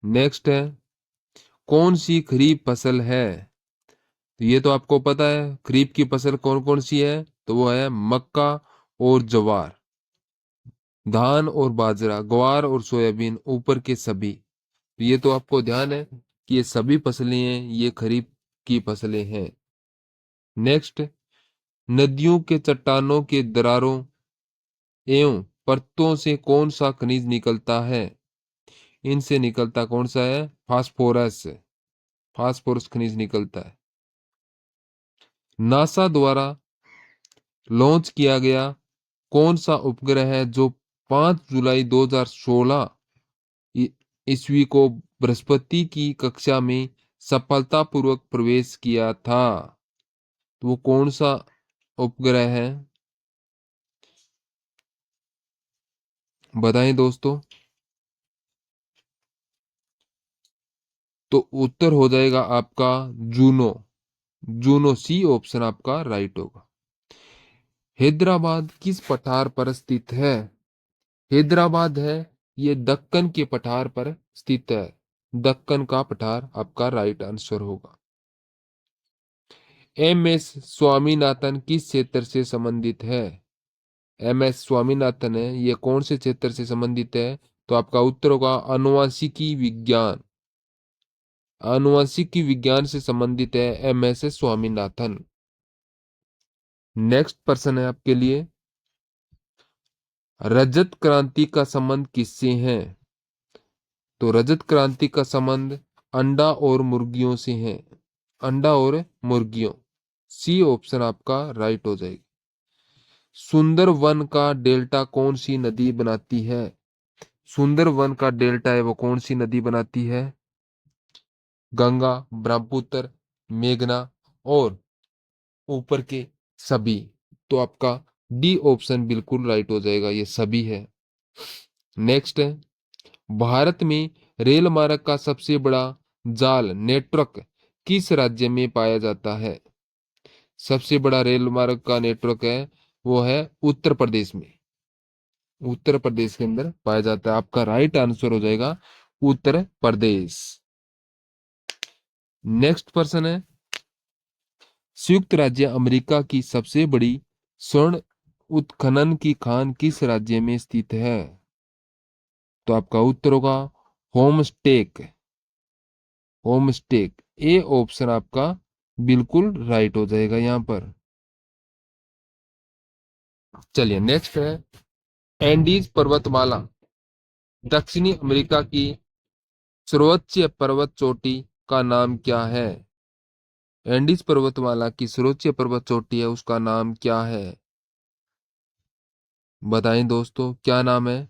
नेक्स्ट है, कौन सी खरीफ फसल है? तो ये तो आपको पता है, खरीफ की फसल कौन कौन सी है, तो वो है मक्का और ज्वार, धान और बाजरा, ग्वार और सोयाबीन, ऊपर के सभी। तो ये तो आपको ध्यान है कि ये सभी फसलें हैं, ये खरीफ की फसलें हैं। नेक्स्ट, नदियों के चट्टानों के दरारों एवं परतों से कौन सा खनिज निकलता है? इनसे निकलता कौन सा है? फास्फोरस। फास्फोरस खनिज निकलता है। नासा द्वारा लॉन्च किया गया कौन सा उपग्रह है जो 5 जुलाई 2016 ईस्वी को बृहस्पति की कक्षा में सफलतापूर्वक प्रवेश किया था? तो वो कौन सा उपग्रह है, बताएं दोस्तों। तो उत्तर हो जाएगा आपका जूनो। जूनो, सी ऑप्शन आपका राइट होगा। हैदराबाद किस पठार पर स्थित है? हैदराबाद है ये दक्कन के पठार पर स्थित है। दक्कन का पठार आपका राइट आंसर होगा। एम एस स्वामीनाथन किस क्षेत्र से संबंधित है? एम एस स्वामीनाथन है ये कौन से क्षेत्र से संबंधित है? तो आपका उत्तर होगा आनुवंशिकी विज्ञान। आनुवंशिकी विज्ञान से संबंधित है एम एस स्वामीनाथन। नेक्स्ट प्रश्न है आपके लिए, रजत क्रांति का संबंध किससे है? तो रजत क्रांति का संबंध अंडा और मुर्गियों से है। अंडा और मुर्गियों, सी ऑप्शन आपका राइट हो जाएगी। सुंदरवन का डेल्टा कौन सी नदी बनाती है? सुंदरवन का डेल्टा है वो कौन सी नदी बनाती है? गंगा, ब्रह्मपुत्र, मेघना और ऊपर के सभी। तो आपका डी ऑप्शन बिल्कुल राइट हो जाएगा, ये सभी है। नेक्स्ट है, भारत में रेल मार्ग का सबसे बड़ा जाल नेटवर्क किस राज्य में पाया जाता है? सबसे बड़ा रेल मार्ग का नेटवर्क है वो है उत्तर प्रदेश में। उत्तर प्रदेश के अंदर पाया जाता है। आपका राइट आंसर हो जाएगा उत्तर प्रदेश। नेक्स्ट पर्सन है, संयुक्त राज्य अमेरिका की सबसे बड़ी स्वर्ण उत्खनन की खान किस राज्य में स्थित है? तो आपका उत्तर होगा होमस्टेक। होमस्टेक, ए ऑप्शन आपका बिल्कुल राइट हो जाएगा यहां पर। चलिए नेक्स्ट है, एंडीज पर्वतमाला दक्षिणी अमेरिका की सर्वोच्च पर्वत चोटी का नाम क्या है? एंडीज पर्वतमाला की सर्वोच्च पर्वत चोटी है उसका नाम क्या है? बताएं दोस्तों क्या नाम है?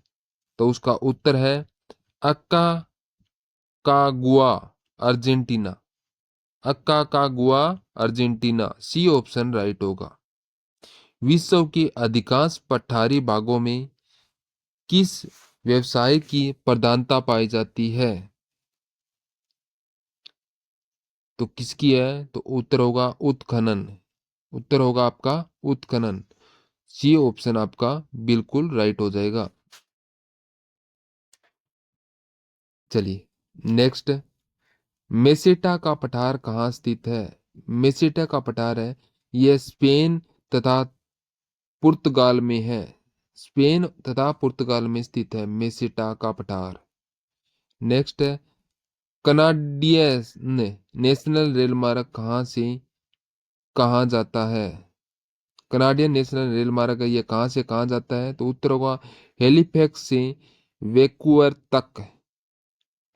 तो उसका उत्तर है अक्का कागुआ अर्जेंटीना। अक्का कागुआ अर्जेंटीना, सी ऑप्शन राइट होगा। विश्व के अधिकांश पठारी भागों में किस व्यवसाय की प्रधानता पाई जाती है? तो किसकी है? तो उत्तर होगा उत्खनन। उत्तर होगा आपका उत्खनन, सी ऑप्शन आपका बिल्कुल राइट हो जाएगा। चलिए नेक्स्ट, मेसेटा का पठार कहाँ स्थित है? मेसेटा का पठार है यह स्पेन तथा पुर्तगाल में है। स्पेन तथा पुर्तगाल में स्थित है मेसेटा का पठार। नेक्स्ट है, कनाडियन नेशनल रेल मार्ग कहाँ से कहाँ जाता है? कनाडियन नेशनल रेल मार्ग है ये कहाँ से कहाँ जाता है? तो उत्तर होगा हेलीफैक्स से वैंकूवर तक।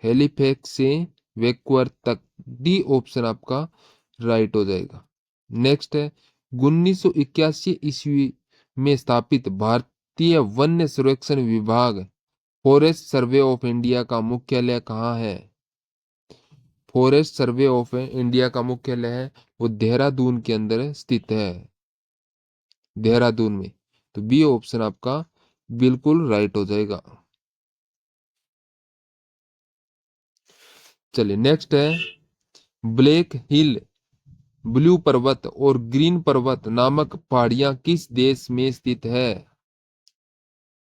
हेलीफैक्स से वैंकूवर तक, डी ऑप्शन आपका राइट हो जाएगा। नेक्स्ट है, 1981 ईस्वी में स्थापित भारतीय वन्य सर्वेक्षण विभाग फॉरेस्ट सर्वे ऑफ इंडिया का मुख्यालय कहाँ है? फॉरेस्ट सर्वे ऑफ इंडिया का मुख्यालय है वो देहरादून के अंदर स्थित है, देहरादून में। तो बी ऑप्शन आपका बिल्कुल राइट हो जाएगा। चलिए नेक्स्ट है, ब्लैक हिल, ब्लू पर्वत और ग्रीन पर्वत नामक पहाड़ियां किस देश में स्थित है?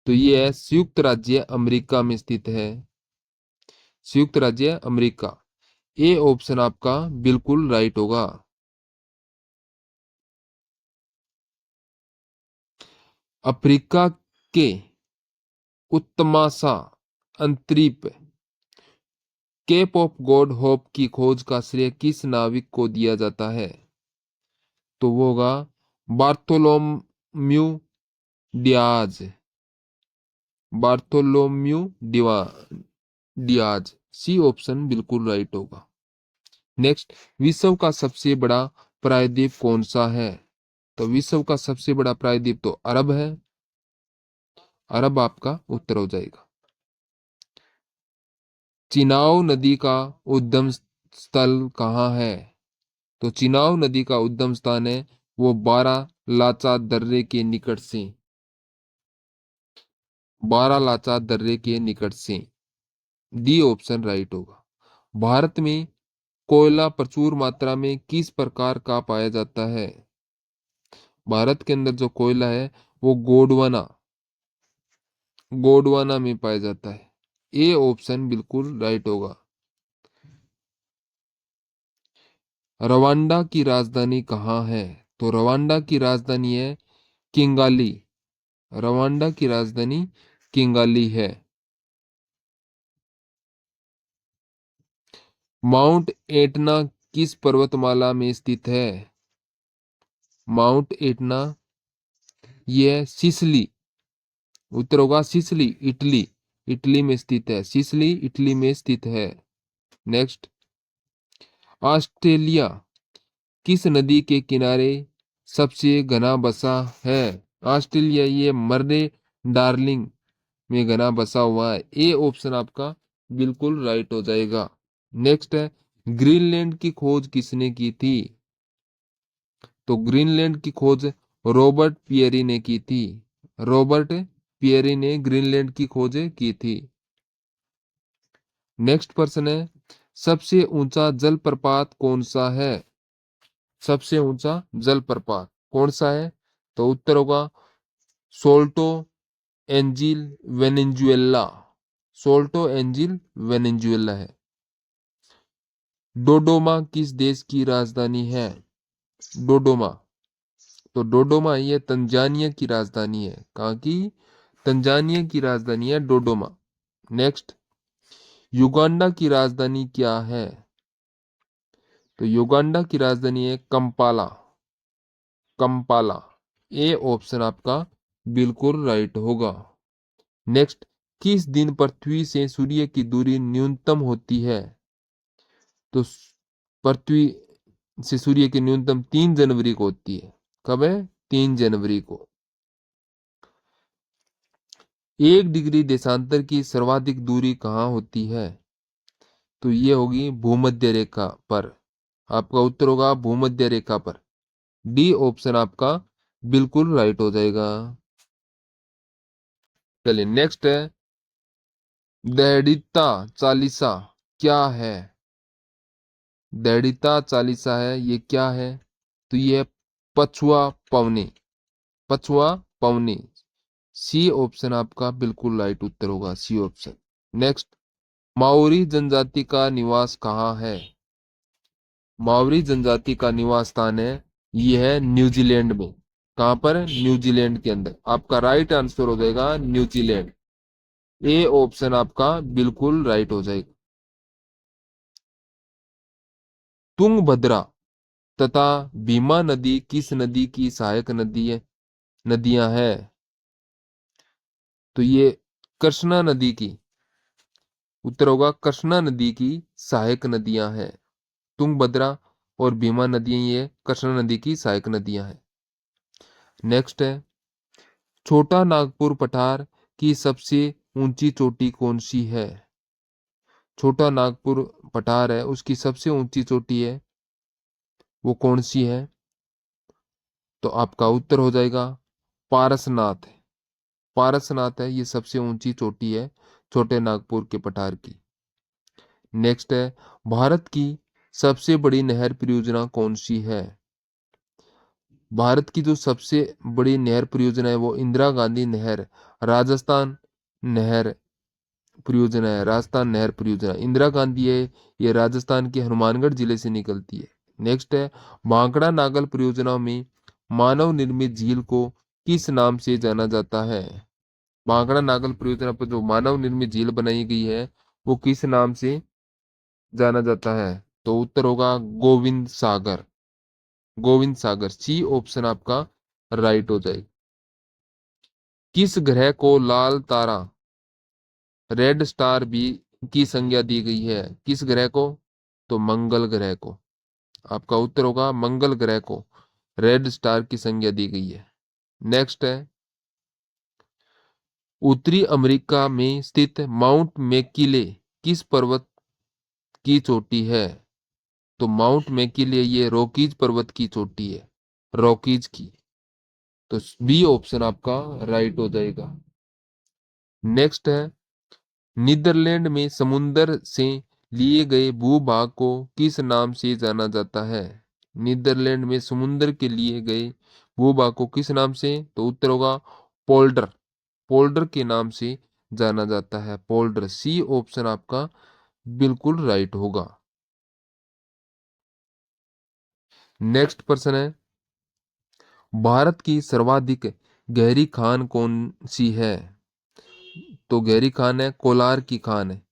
तो ये है संयुक्त राज्य अमेरिका में स्थित है। संयुक्त राज्य अमेरिका, ए ऑप्शन आपका बिल्कुल राइट होगा। अफ्रीका के उत्तमासा अंतरीप केप ऑफ गॉड होप की खोज का श्रेय किस नाविक को दिया जाता है? तो वो होगा बार्थोलोम्यू डियाज। बार्थोलोम्यू डिवा डियाज, सी ऑप्शन बिल्कुल राइट होगा। नेक्स्ट, विश्व का सबसे बड़ा प्रायद्वीप कौन सा है? तो विश्व का सबसे बड़ा प्रायद्वीप तो अरब है। अरब आपका उत्तर हो जाएगा। चिनाब नदी का उद्गम स्थल कहाँ है? तो चिनाब नदी का उद्गम स्थान है वो बारालाचा दर्रे के निकट से। बारालाचा दर्रे के निकट से, डी ऑप्शन राइट होगा। भारत में कोयला प्रचुर मात्रा में किस प्रकार का पाया जाता है? भारत के अंदर जो कोयला है वो गोंडवाना गोंडवाना में पाया जाता है। ए ऑप्शन बिल्कुल राइट होगा। रवांडा की राजधानी कहाँ है? तो रवांडा की राजधानी है किंगाली। रवांडा की राजधानी किंगाली है। माउंट एटना किस पर्वतमाला में स्थित है? माउंट एटना ये है सिसली। उत्तर होगा सिसली, इटली। इटली में स्थित है, सिसली इटली में स्थित है। नेक्स्ट, ऑस्ट्रेलिया किस नदी के किनारे सबसे घना बसा है? ऑस्ट्रेलिया ये मर्रे डार्लिंग में घना बसा हुआ है। ए ऑप्शन आपका बिल्कुल राइट हो जाएगा। नेक्स्ट है, ग्रीनलैंड की खोज किसने की थी? तो ग्रीनलैंड की खोज रॉबर्ट पियरी ने की थी। रॉबर्ट पियरी ने ग्रीनलैंड की खोज की थी। नेक्स्ट प्रश्न है, सबसे ऊंचा जलप्रपात कौन सा है? सबसे ऊंचा जलप्रपात कौन सा है? तो उत्तर होगा सोल्टो एंजिल वेनेजुएला। सोल्टो एंजिल वेनेजुएला है। डोडोमा किस देश की राजधानी है? डोडोमा, तो डोडोमा ये तंजानिया की राजधानी है। कहाँ की? तंजानिया की राजधानी है डोडोमा। नेक्स्ट, युगांडा की राजधानी क्या है? तो युगांडा की राजधानी है कंपाला। कंपाला, ए ऑप्शन आपका बिल्कुल राइट होगा। नेक्स्ट, किस दिन पृथ्वी से सूर्य की दूरी न्यूनतम होती है? तो पृथ्वी से सूर्य की न्यूनतम 3 जनवरी को होती है। कब है? 3 जनवरी को। 1 डिग्री देशांतर की सर्वाधिक दूरी कहाँ होती है? तो ये होगी भूमध्य रेखा पर। आपका उत्तर होगा भूमध्य रेखा पर। डी ऑप्शन आपका बिल्कुल राइट हो जाएगा। चलिए नेक्स्ट है, दैड़िता चालीसा क्या है? दैड़िता चालीसा है ये क्या है? तो ये पछुआ पवनी। पछुआ पवनी, सी ऑप्शन आपका बिल्कुल राइट उत्तर होगा, सी ऑप्शन। नेक्स्ट, माओरी जनजाति का निवास कहाँ है? माओरी जनजाति का निवास स्थान है ये है न्यूजीलैंड में। कहां पर? न्यूजीलैंड के अंदर। आपका राइट आंसर हो जाएगा न्यूजीलैंड। ए ऑप्शन आपका बिल्कुल राइट हो जाएगा। तुंगभद्रा तथा भीमा नदी किस नदी की सहायक नदी है नदियां हैं? तो ये कृष्णा नदी की। उत्तर होगा कृष्णा नदी की सहायक नदियां हैं। तुंगभद्रा और भीमा नदियां ये कृष्णा नदी की सहायक नदियां हैं। नेक्स्ट है, छोटा नागपुर पठार की सबसे ऊंची चोटी कौन सी है? छोटा नागपुर पठार है उसकी सबसे ऊंची चोटी है वो कौन सी है? तो आपका उत्तर हो जाएगा पारसनाथ। पारसनाथ है, ये सबसे ऊंची चोटी है छोटे नागपुर के पठार की। नेक्स्ट है, भारत की सबसे बड़ी नहर परियोजना कौन सी है? भारत की जो सबसे बड़ी नहर परियोजना है वो इंदिरा गांधी नहर राजस्थान नहर परियोजना है। राजस्थान नहर परियोजना इंदिरा गांधी है, ये राजस्थान के हनुमानगढ़ जिले से निकलती है। नेक्स्ट है, भांखड़ा नागल परियोजना में मानव निर्मित झील को किस नाम से जाना जाता है? भांखड़ा नागल परियोजना पर जो मानव निर्मित झील बनाई गई है वो किस नाम से जाना जाता है? तो उत्तर होगा गोविंद सागर। गोविंद सागर, सी ऑप्शन आपका राइट हो जाएगा। किस ग्रह को लाल तारा रेड स्टार भी की संज्ञा दी गई है? किस ग्रह को? तो मंगल ग्रह को। आपका उत्तर होगा मंगल ग्रह को रेड स्टार की संज्ञा दी गई है। नेक्स्ट है, उत्तरी अमेरिका में स्थित माउंट मैकिले किस पर्वत की चोटी है? तो माउंट मैकिले ये रॉकीज पर्वत की चोटी है, रॉकीज की। तो बी ऑप्शन आपका राइट हो जाएगा। नेक्स्ट है, नीदरलैंड में समुंदर से लिए गए भूभाग को किस नाम से जाना जाता है? नीदरलैंड में समुंदर के लिए गए भूभाग को किस नाम से? तो उत्तर होगा पोल्डर। पोल्डर के नाम से जाना जाता है, पोल्डर। सी ऑप्शन आपका बिल्कुल राइट होगा। नेक्स्ट प्रश्न है, भारत की सर्वाधिक गहरी खान कौन सी है? तो गहरी खान है कोलार की खान है,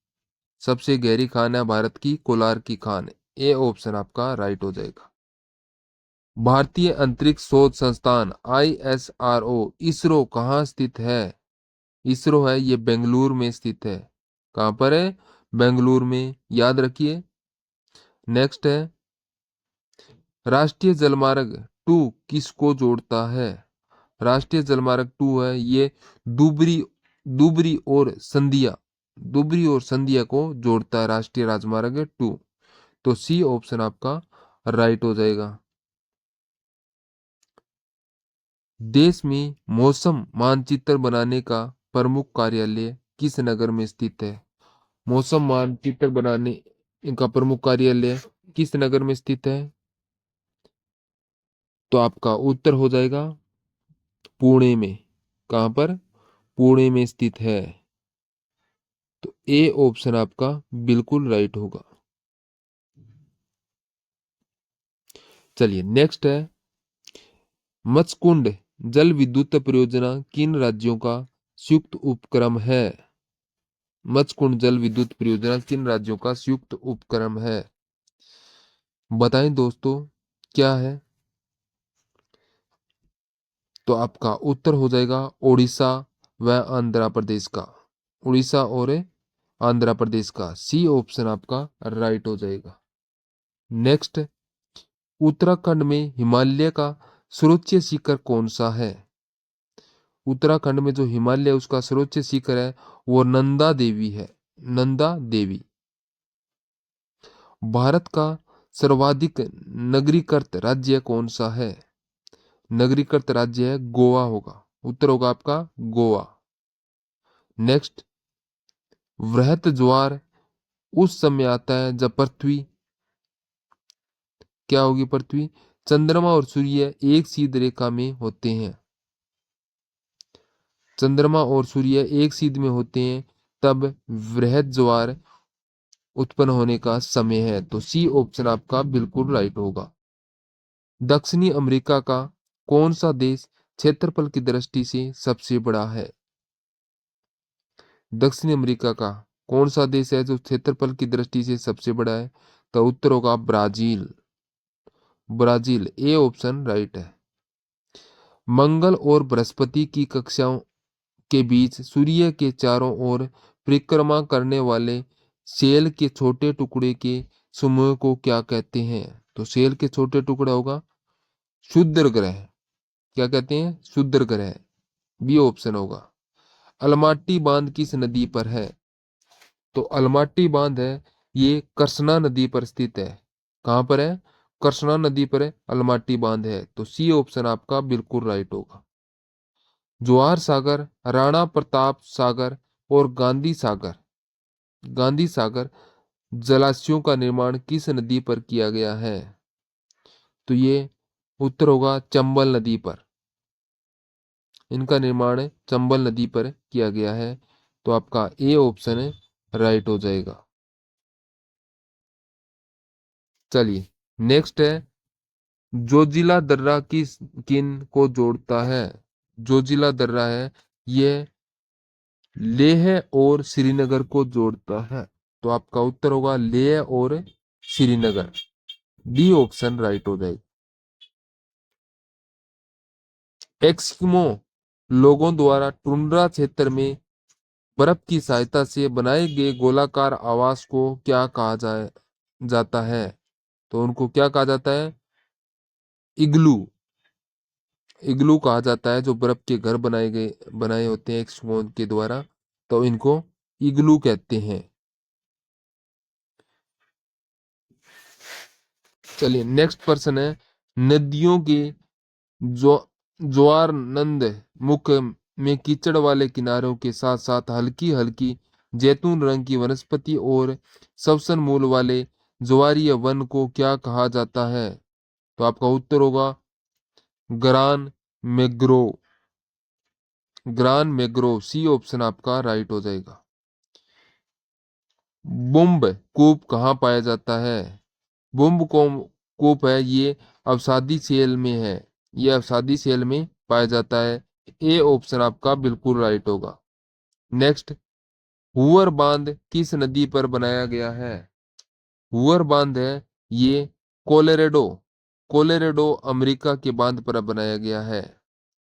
सबसे गहरी खान है भारत की कोलार की खान। ए ऑप्शन आपका राइट हो जाएगा। भारतीय अंतरिक्ष शोध संस्थान ISRO इसरो कहाँ स्थित है? इसरो है ये बेंगलुरु में स्थित है। कहाँ पर है? बेंगलुरु में, याद रखिए। नेक्स्ट है, राष्ट्रीय जलमार्ग 2 किसको जोड़ता है? राष्ट्रीय जलमार्ग 2 है ये दुबरी दुबरी और संधिया, दुबरी और संधिया को जोड़ता है राष्ट्रीय राजमार्ग 2। तो सी ऑप्शन आपका राइट हो जाएगा। देश में मौसम मानचित्र बनाने का प्रमुख कार्यालय किस नगर में स्थित है? मौसम मानचित्र बनाने का प्रमुख कार्यालय किस नगर में स्थित है? तो आपका उत्तर हो जाएगा पुणे में। कहां पर? पुणे में स्थित है। तो ए ऑप्शन आपका बिल्कुल राइट होगा। चलिए नेक्स्ट है, मत्स्यकुंड जल विद्युत परियोजना किन राज्यों का संयुक्त उपक्रम है? मत्स्यकुंड जल विद्युत परियोजना किन राज्यों का संयुक्त उपक्रम है? बताएं दोस्तों क्या है? तो आपका उत्तर हो जाएगा उड़ीसा व आंध्र प्रदेश का। उड़ीसा और आंध्र प्रदेश का, सी ऑप्शन आपका राइट हो जाएगा। नेक्स्ट, उत्तराखंड में हिमालय का सर्वोच्च शिखर कौन सा है? उत्तराखंड में जो हिमालय उसका सर्वोच्च शिखर है वो नंदा देवी है, नंदा देवी। भारत का सर्वाधिक नगरीकृत राज्य कौन सा है? नगरीकृत राज्य है गोवा होगा, उत्तर होगा आपका गोवा। नेक्स्ट, वृहत ज्वार उस समय आता है जब पृथ्वी क्या होगी? पृथ्वी, चंद्रमा और सूर्य एक सीध रेखा में होते हैं। चंद्रमा और सूर्य एक सीध में होते हैं तब वृहत ज्वार उत्पन्न होने का समय है। तो सी ऑप्शन आपका बिल्कुल राइट होगा। दक्षिणी अमेरिका का कौन सा देश क्षेत्रफल की दृष्टि से सबसे बड़ा है? दक्षिण अमेरिका का कौन सा देश है जो क्षेत्रफल की दृष्टि से सबसे बड़ा है? तो उत्तर होगा Brazil. Brazil, A option right है। मंगल और बृहस्पति की कक्षाओं के बीच सूर्य के चारों ओर परिक्रमा करने वाले सेल के छोटे टुकड़े के समूह को क्या कहते हैं? तो सेल के छोटे टुकड़ा होगा क्षुद्र ग्रह। क्या कहते हैं? क्षुद्र ग्रह, बी ऑप्शन होगा। अलमाटी बांध किस नदी पर है? तो अलमाटी बांध है ये कृष्णा नदी पर स्थित है। कहां पर है? कृष्णा नदी पर है अलमाटी बांध है। तो सी ऑप्शन आपका बिल्कुल राइट होगा। जवाहर सागर, राणा प्रताप सागर और गांधी सागर जलाशयों का निर्माण किस नदी पर किया गया है? तो ये उत्तर होगा चंबल नदी पर। इनका निर्माण चंबल नदी पर किया गया है। तो आपका ए ऑप्शन राइट हो जाएगा। चलिए नेक्स्ट है, जोजिला दर्रा किन को जोड़ता है? जोजिला दर्रा है ये लेह और श्रीनगर को जोड़ता है। तो आपका उत्तर होगा लेह और श्रीनगर। डी ऑप्शन राइट हो जाएगा। एक्सकिमो लोगों द्वारा टुंड्रा क्षेत्र में बर्फ की सहायता से बनाए गए गोलाकार आवास को क्या कहा जाता है? तो उनको क्या कहा जाता है? इग्लू। इग्लू कहा जाता है, जो बर्फ के घर बनाए होते हैं एक्सकिमो के द्वारा, तो इनको इग्लू कहते हैं। चलिए नेक्स्ट पर्सन है, नदियों के जो ज्वारनंद मुख में कीचड़ वाले किनारों के साथ साथ हल्की हल्की जैतून रंग की वनस्पति और श्वसन मूल वाले ज्वारीय वन को क्या कहा जाता है? तो आपका उत्तर होगा grand mangrove. Grand mangrove, C option आपका राइट हो जाएगा। बुम्ब कूप कहाँ पाया जाता है? बुम्ब कूप है ये अवसादी सेल में है। ये अवसादी सेल में पाया जाता है। ए ऑप्शन आपका बिल्कुल राइट होगा। नेक्स्ट, हुअर बांध किस नदी पर बनाया गया है? हुअर बांध है ये कोलोरेडो कोलोरेडो अमेरिका के बांध पर बनाया गया है।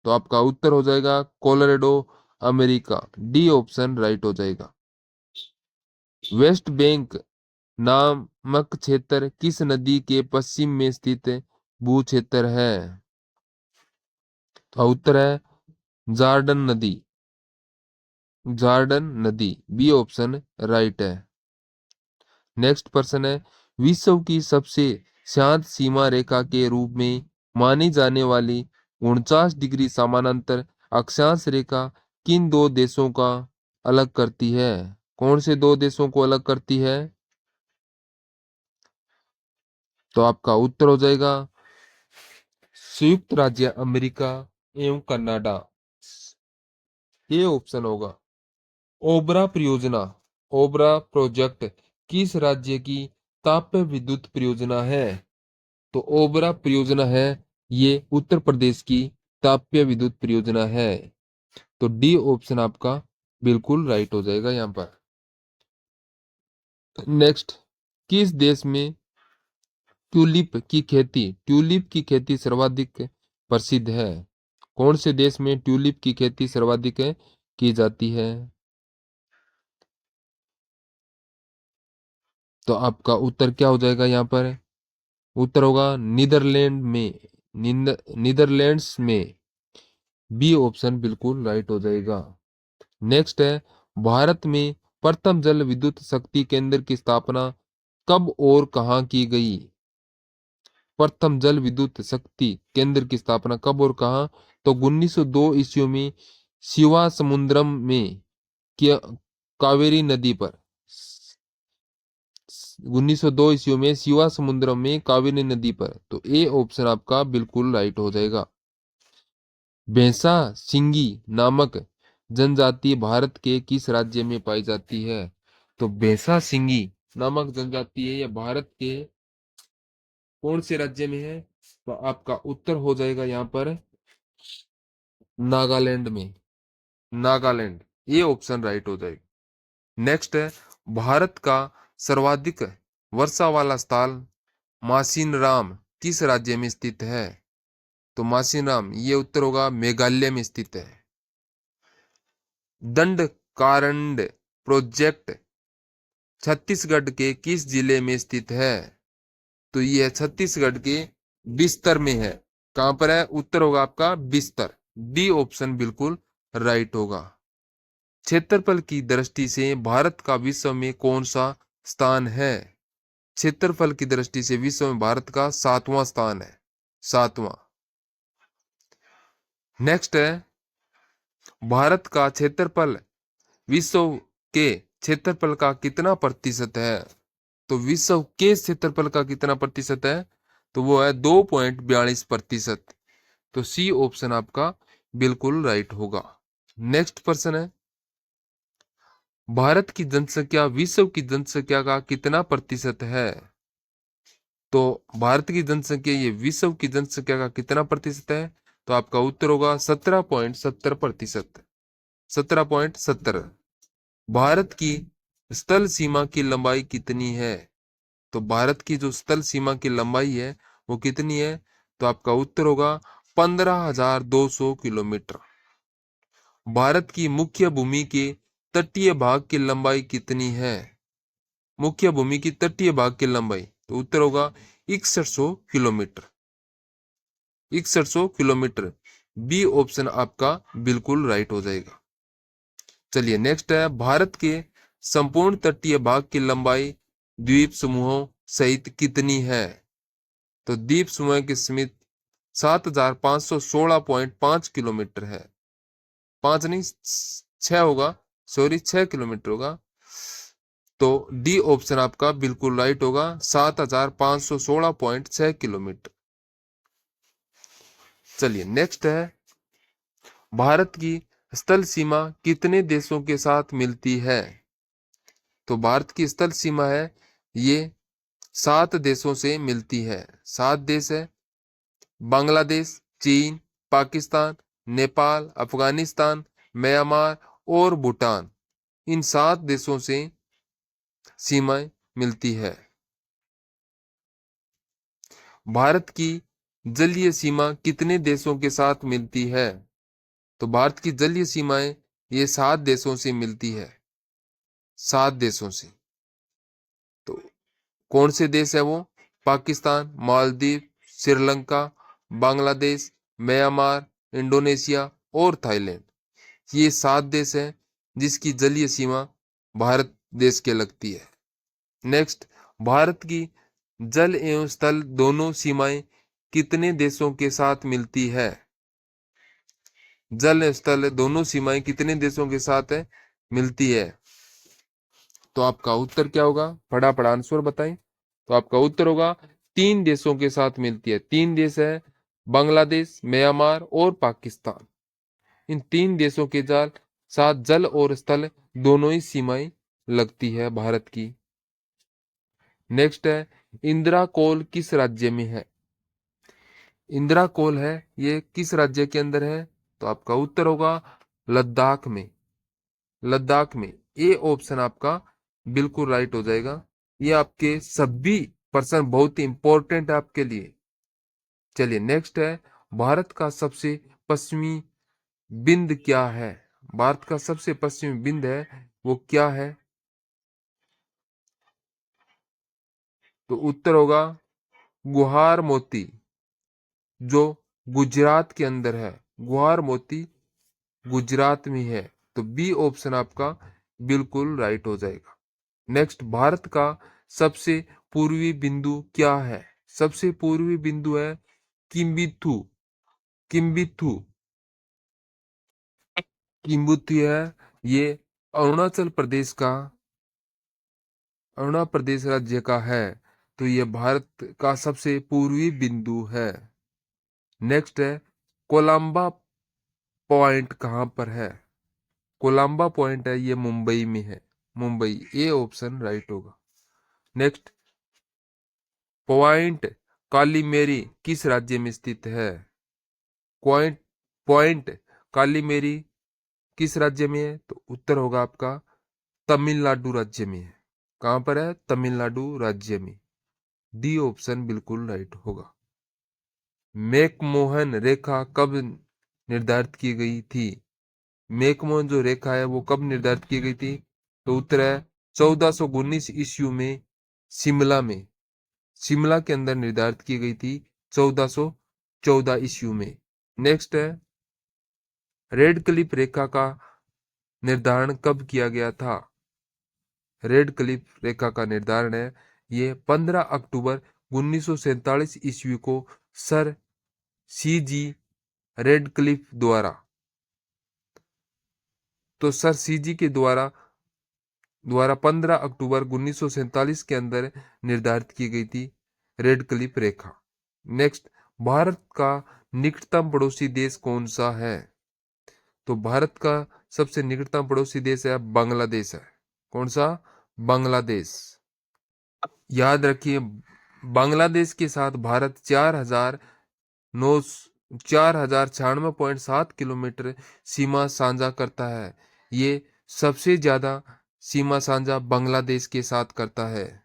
तो आपका उत्तर हो जाएगा Colorado America. D option right हो जाएगा। वेस्ट बैंक नामक क्षेत्र किस नदी के पश्चिम में स्थित भू क्षेत्र है? तो उत्तर है जॉर्डन नदी। जॉर्डन नदी, बी ऑप्शन राइट है। नेक्स्ट पर्सन है, विश्व की सबसे शांत सीमा रेखा के रूप में मानी जाने वाली 49 डिग्री समानांतर अक्षांश रेखा किन दो देशों का अलग करती है? कौन से दो देशों को अलग करती है? तो आपका उत्तर हो जाएगा संयुक्त राज्य अमेरिका एवं कनाडा। ये ऑप्शन होगा। ओबरा परियोजना, ओबरा प्रोजेक्ट किस राज्य की ताप विद्युत परियोजना है? तो ओबरा परियोजना है ये उत्तर प्रदेश की तापीय विद्युत परियोजना है। तो डी ऑप्शन आपका बिल्कुल राइट हो जाएगा यहां पर। नेक्स्ट, किस देश में ट्यूलिप की खेती सर्वाधिक प्रसिद्ध है? कौन से देश में ट्यूलिप की खेती सर्वाधिक की जाती है? तो आपका उत्तर क्या हो जाएगा यहाँ पर? उत्तर होगा नीदरलैंड्स में। बी ऑप्शन बिल्कुल राइट हो जाएगा। नेक्स्ट है, भारत में प्रथम जल विद्युत शक्ति केंद्र की स्थापना कब और कहाँ की गई? प्रथम जल विद्युत शक्ति केंद्र की स्थापना कब और कहाँ? तो 1902 ईस्वी में शिवा समुद्रम में किया, कावेरी नदी पर। 1902 ईस्वी में शिवा समुद्रम में कावेरी नदी पर। तो ए ऑप्शन आपका बिल्कुल राइट हो जाएगा। भैंसा सिंगी नामक जनजाति भारत के किस राज्य में पाई जाती है? तो भैंसा सिंगी नामक जनजाति है, यह भारत के कौन से राज्य में है? तो आपका उत्तर हो जाएगा यहाँ पर नागालैंड में। नागालैंड, ये ऑप्शन राइट हो जाएगा। नेक्स्ट है, भारत का सर्वाधिक वर्षा वाला स्थान मासिनराम किस राज्य में स्थित है? तो मासिनराम ये उत्तर होगा मेघालय में स्थित है। दंडकारण्य प्रोजेक्ट छत्तीसगढ़ के किस जिले में स्थित है? तो ये छत्तीसगढ़ के बिस्तर में है। कहां पर है? उत्तर होगा आपका बिस्तर। डी ऑप्शन बिल्कुल राइट होगा। क्षेत्रफल की दृष्टि से भारत का विश्व में कौन सा स्थान है? क्षेत्रफल की दृष्टि से विश्व में भारत का 7वां स्थान है। 7वां। नेक्स्ट है, भारत का क्षेत्रफल विश्व के क्षेत्रफल का कितना प्रतिशत है? तो विश्व के क्षेत्रफल का कितना प्रतिशत है? तो वो है 2.42%। तो सी ऑप्शन आपका बिल्कुल राइट होगा। नेक्स्ट प्रश्न है, भारत की जनसंख्या विश्व की जनसंख्या का कितना प्रतिशत है? तो भारत की जनसंख्या ये विश्व की जनसंख्या का कितना प्रतिशत है? तो आपका उत्तर होगा 17.70%। 17.70। भारत की स्थल सीमा की लंबाई कितनी है? तो भारत की जो स्थल सीमा की लंबाई है वो कितनी है? तो आपका उत्तर होगा 15,200 किलोमीटर। भारत की मुख्य भूमि के तटीय भाग की लंबाई कितनी है? मुख्य भूमि की तटीय भाग की लंबाई, तो उत्तर होगा 6100 किलोमीटर। 6100 किलोमीटर। बी ऑप्शन आपका बिल्कुल राइट हो जाएगा। चलिए नेक्स्ट है, भारत के संपूर्ण तटीय भाग की लंबाई द्वीप समूहों सहित कितनी है? तो द्वीप समूह की समित 7516.5 किलोमीटर है। 5 नहीं 6 होगा, सॉरी 6 किलोमीटर होगा। तो डी ऑप्शन आपका बिल्कुल राइट होगा, 7516.6 किलोमीटर। चलिए नेक्स्ट है, भारत की स्थल सीमा कितने देशों के साथ मिलती है? तो भारत की स्थल सीमा है ये 7 देशों से मिलती है। 7 देश है, बांग्लादेश, चीन, पाकिस्तान, नेपाल, अफगानिस्तान, म्यांमार और भूटान। इन 7 देशों से सीमाएं मिलती है। भारत की जलीय सीमा कितने देशों के साथ मिलती है? तो भारत की जलीय सीमाएं ये 7 देशों से मिलती है। 7 देशों से। तो कौन से देश है वो? पाकिस्तान, मालदीव, श्रीलंका, बांग्लादेश, म्यांमार, इंडोनेशिया और थाईलैंड। ये 7 देश हैं जिसकी जलीय सीमा भारत देश के लगती है। नेक्स्ट, भारत की जल एवं स्थल दोनों सीमाएं कितने देशों के साथ मिलती है? जल एवं स्थल दोनों सीमाएं कितने देशों के साथ है मिलती है? तो आपका उत्तर क्या होगा? फटाफट आंसर बताएं। तो आपका उत्तर होगा 3 देशों के साथ मिलती है। 3 देश है, बांग्लादेश, म्यांमार और पाकिस्तान। इन 3 देशों के साथ जल और स्थल दोनों ही सीमाएं लगती है भारत की। नेक्स्ट है, इंदिरा कोल किस राज्य में है? इंदिरा कोल है ये किस राज्य के अंदर है? तो आपका उत्तर होगा लद्दाख में। लद्दाख में। ए ऑप्शन आपका बिल्कुल राइट हो जाएगा। ये आपके सभी प्रश्न बहुत ही इंपॉर्टेंट है आपके लिए। चलिए नेक्स्ट है, भारत का सबसे पश्चिमी बिंद क्या है? भारत का सबसे पश्चिमी बिंद है वो क्या है? तो उत्तर होगा गुहार मोती, जो गुजरात के अंदर है। गुहार मोती गुजरात में है। तो बी ऑप्शन आपका बिल्कुल राइट हो जाएगा। नेक्स्ट, भारत का सबसे पूर्वी बिंदु क्या है? सबसे पूर्वी बिंदु है किम्बिथु। किम्बिथु। किम्बुथु है ये अरुणाचल प्रदेश का, अरुणाचल प्रदेश राज्य का है। तो ये भारत का सबसे पूर्वी बिंदु है। नेक्स्ट है, कोलंबा पॉइंट कहां पर है? कोलंबा पॉइंट है ये मुंबई में है। मुंबई। ए ऑप्शन राइट होगा। नेक्स्ट, पॉइंट कालीमेरी किस राज्य में स्थित है? पॉइंट पॉइंट कालीमेरी किस राज्य में है? तो उत्तर होगा आपका तमिलनाडु राज्य में है। कहां पर है? तमिलनाडु राज्य में। डी ऑप्शन बिल्कुल राइट होगा। मैकमोहन रेखा कब निर्धारित की गई थी? मैकमोहन जो रेखा है वो कब निर्धारित की गई थी? तो उत्तर है 1419 ईस्वी में शिमला में, शिमला के अंदर निर्धारित की गई थी 1414 ईस्वी में। नेक्स्ट है, रेड क्लिफ रेखा का निर्धारण कब किया गया था? रेड क्लिफ रेखा का निर्धारण है ये 15 अक्टूबर 1947 ईस्वी को सर सी जी रेड क्लिफ द्वारा तो सर सीजी के द्वारा 15 अक्टूबर 1947 के अंदर निर्धारित की गई थी रेड क्लिफ रेखा। नेक्स्ट, भारत का निकटतम पड़ोसी देश कौन सा है? तो भारत का सबसे निकटतम पड़ोसी देश है बांग्लादेश है। कौन सा? बांग्लादेश। याद रखिए, बांग्लादेश के साथ भारत 4,096.7 किलोमीटर सीमा साझा करता है। ये सबसे ज्यादा सीमा साझा बांग्लादेश के साथ करता है।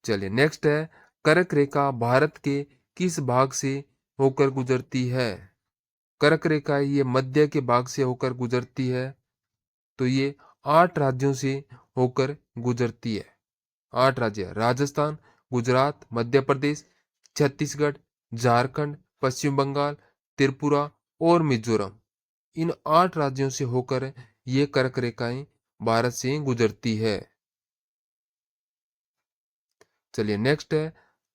चलिए नेक्स्ट है, कर्क रेखा भारत के किस भाग से होकर गुजरती है? कर्क रेखा ये मध्य के भाग से होकर गुजरती है। तो ये 8 राज्यों से होकर गुजरती है। 8 राज्य: राजस्थान, गुजरात, मध्य प्रदेश, छत्तीसगढ़, झारखंड, पश्चिम बंगाल, त्रिपुरा और मिजोरम। इन 8 राज्यों से होकर ये कर्क रेखाएं भारत से गुजरती है। चलिए नेक्स्ट है,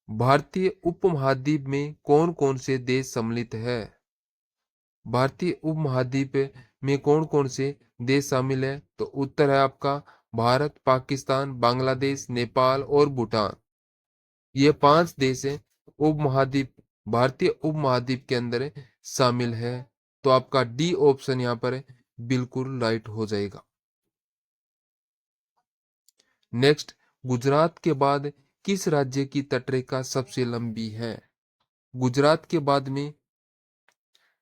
भारतीय उपमहाद्वीप में कौन कौन से देश सम्मिलित है? भारतीय उपमहाद्वीप में कौन कौन से देश शामिल है? तो उत्तर है आपका भारत, पाकिस्तान, बांग्लादेश, नेपाल और भूटान। ये 5 देश है उपमहाद्वीप, भारतीय उपमहाद्वीप के अंदर शामिल है। तो आपका डी ऑप्शन यहाँ पर बिल्कुल राइट हो जाएगा। नेक्स्ट, गुजरात के बाद किस राज्य की तटरेखा सबसे लंबी है? गुजरात के बाद में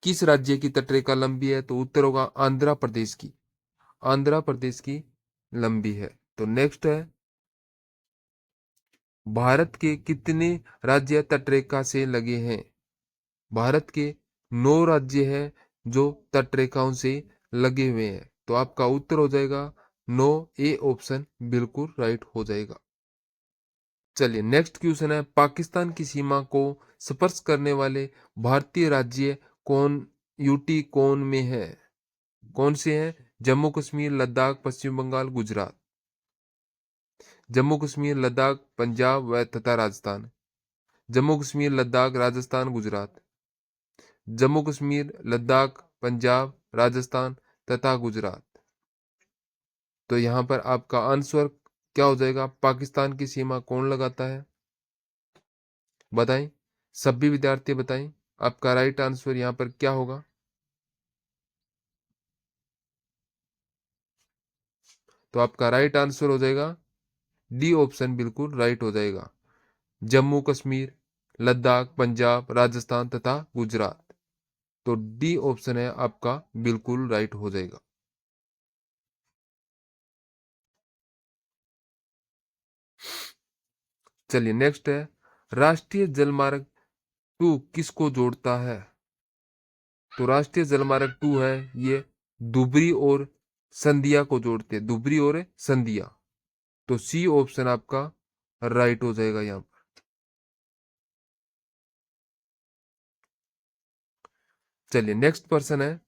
किस राज्य की तटरेखा लंबी है? तो उत्तर होगा आंध्र प्रदेश की। आंध्र प्रदेश की लंबी है। तो नेक्स्ट है, भारत के कितने राज्य तटरेखा से लगे हैं? भारत के 9 राज्य हैं जो तटरेखाओं से लगे हुए हैं। तो आपका उत्तर हो जाएगा 9, ए ऑप्शन बिल्कुल राइट हो जाएगा। चलिए नेक्स्ट क्वेश्चन है, पाकिस्तान की सीमा को स्पर्श करने वाले भारतीय राज्य कौन यूटी कौन में है? कौन से हैं? जम्मू कश्मीर, लद्दाख, पश्चिम बंगाल, गुजरात। जम्मू कश्मीर, लद्दाख, पंजाब व तथा राजस्थान। जम्मू कश्मीर, लद्दाख, राजस्थान, गुजरात। जम्मू कश्मीर, लद्दाख, पंजाब, राजस्थान तथा गुजरात। तो यहां पर आपका आंसर क्या हो जाएगा? पाकिस्तान की सीमा कौन लगाता है? बताएं, सभी विद्यार्थी बताएं, आपका राइट आंसर यहां पर क्या होगा? तो आपका राइट आंसर हो जाएगा डी ऑप्शन बिल्कुल राइट हो जाएगा। जम्मू कश्मीर, लद्दाख, पंजाब, राजस्थान तथा गुजरात। तो डी ऑप्शन है आपका बिल्कुल राइट हो जाएगा। चलिए नेक्स्ट है, राष्ट्रीय जलमार्ग 2 किसको जोड़ता है? तो राष्ट्रीय जलमार्ग 2 है ये धुबरी और संधिया को जोड़ते हैं। धुबरी और संधिया। तो सी ऑप्शन आपका राइट हो जाएगा यहां पर। चलिए नेक्स्ट प्रश्न है,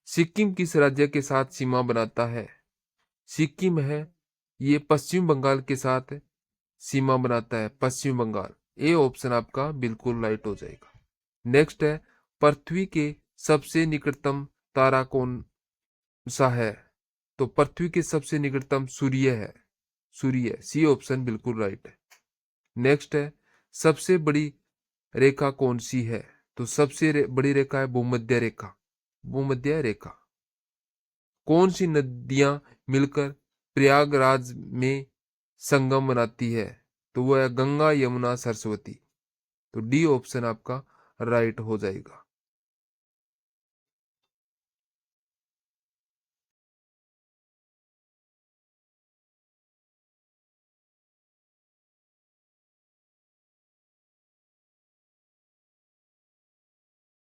सिक्किम किस राज्य के साथ सीमा बनाता है? सिक्किम है ये पश्चिम बंगाल के साथ सीमा बनाता है। पश्चिम बंगाल। ए ऑप्शन आपका बिल्कुल राइट हो जाएगा। नेक्स्ट है, पृथ्वी के सबसे निकटतम तारा कौन सा है? तो पृथ्वी के सबसे निकटतम सूर्य है। सूर्य। सी ऑप्शन बिल्कुल राइट है। नेक्स्ट है, सबसे बड़ी रेखा कौन सी है? तो सबसे बड़ी रेखा है भूमध्य रेखा। भूमध्य रेखा। कौन सी नदियां मिलकर प्रयागराज में संगम बनाती है? तो वह है गंगा, यमुना, सरस्वती। तो डी ऑप्शन आपका राइट हो जाएगा।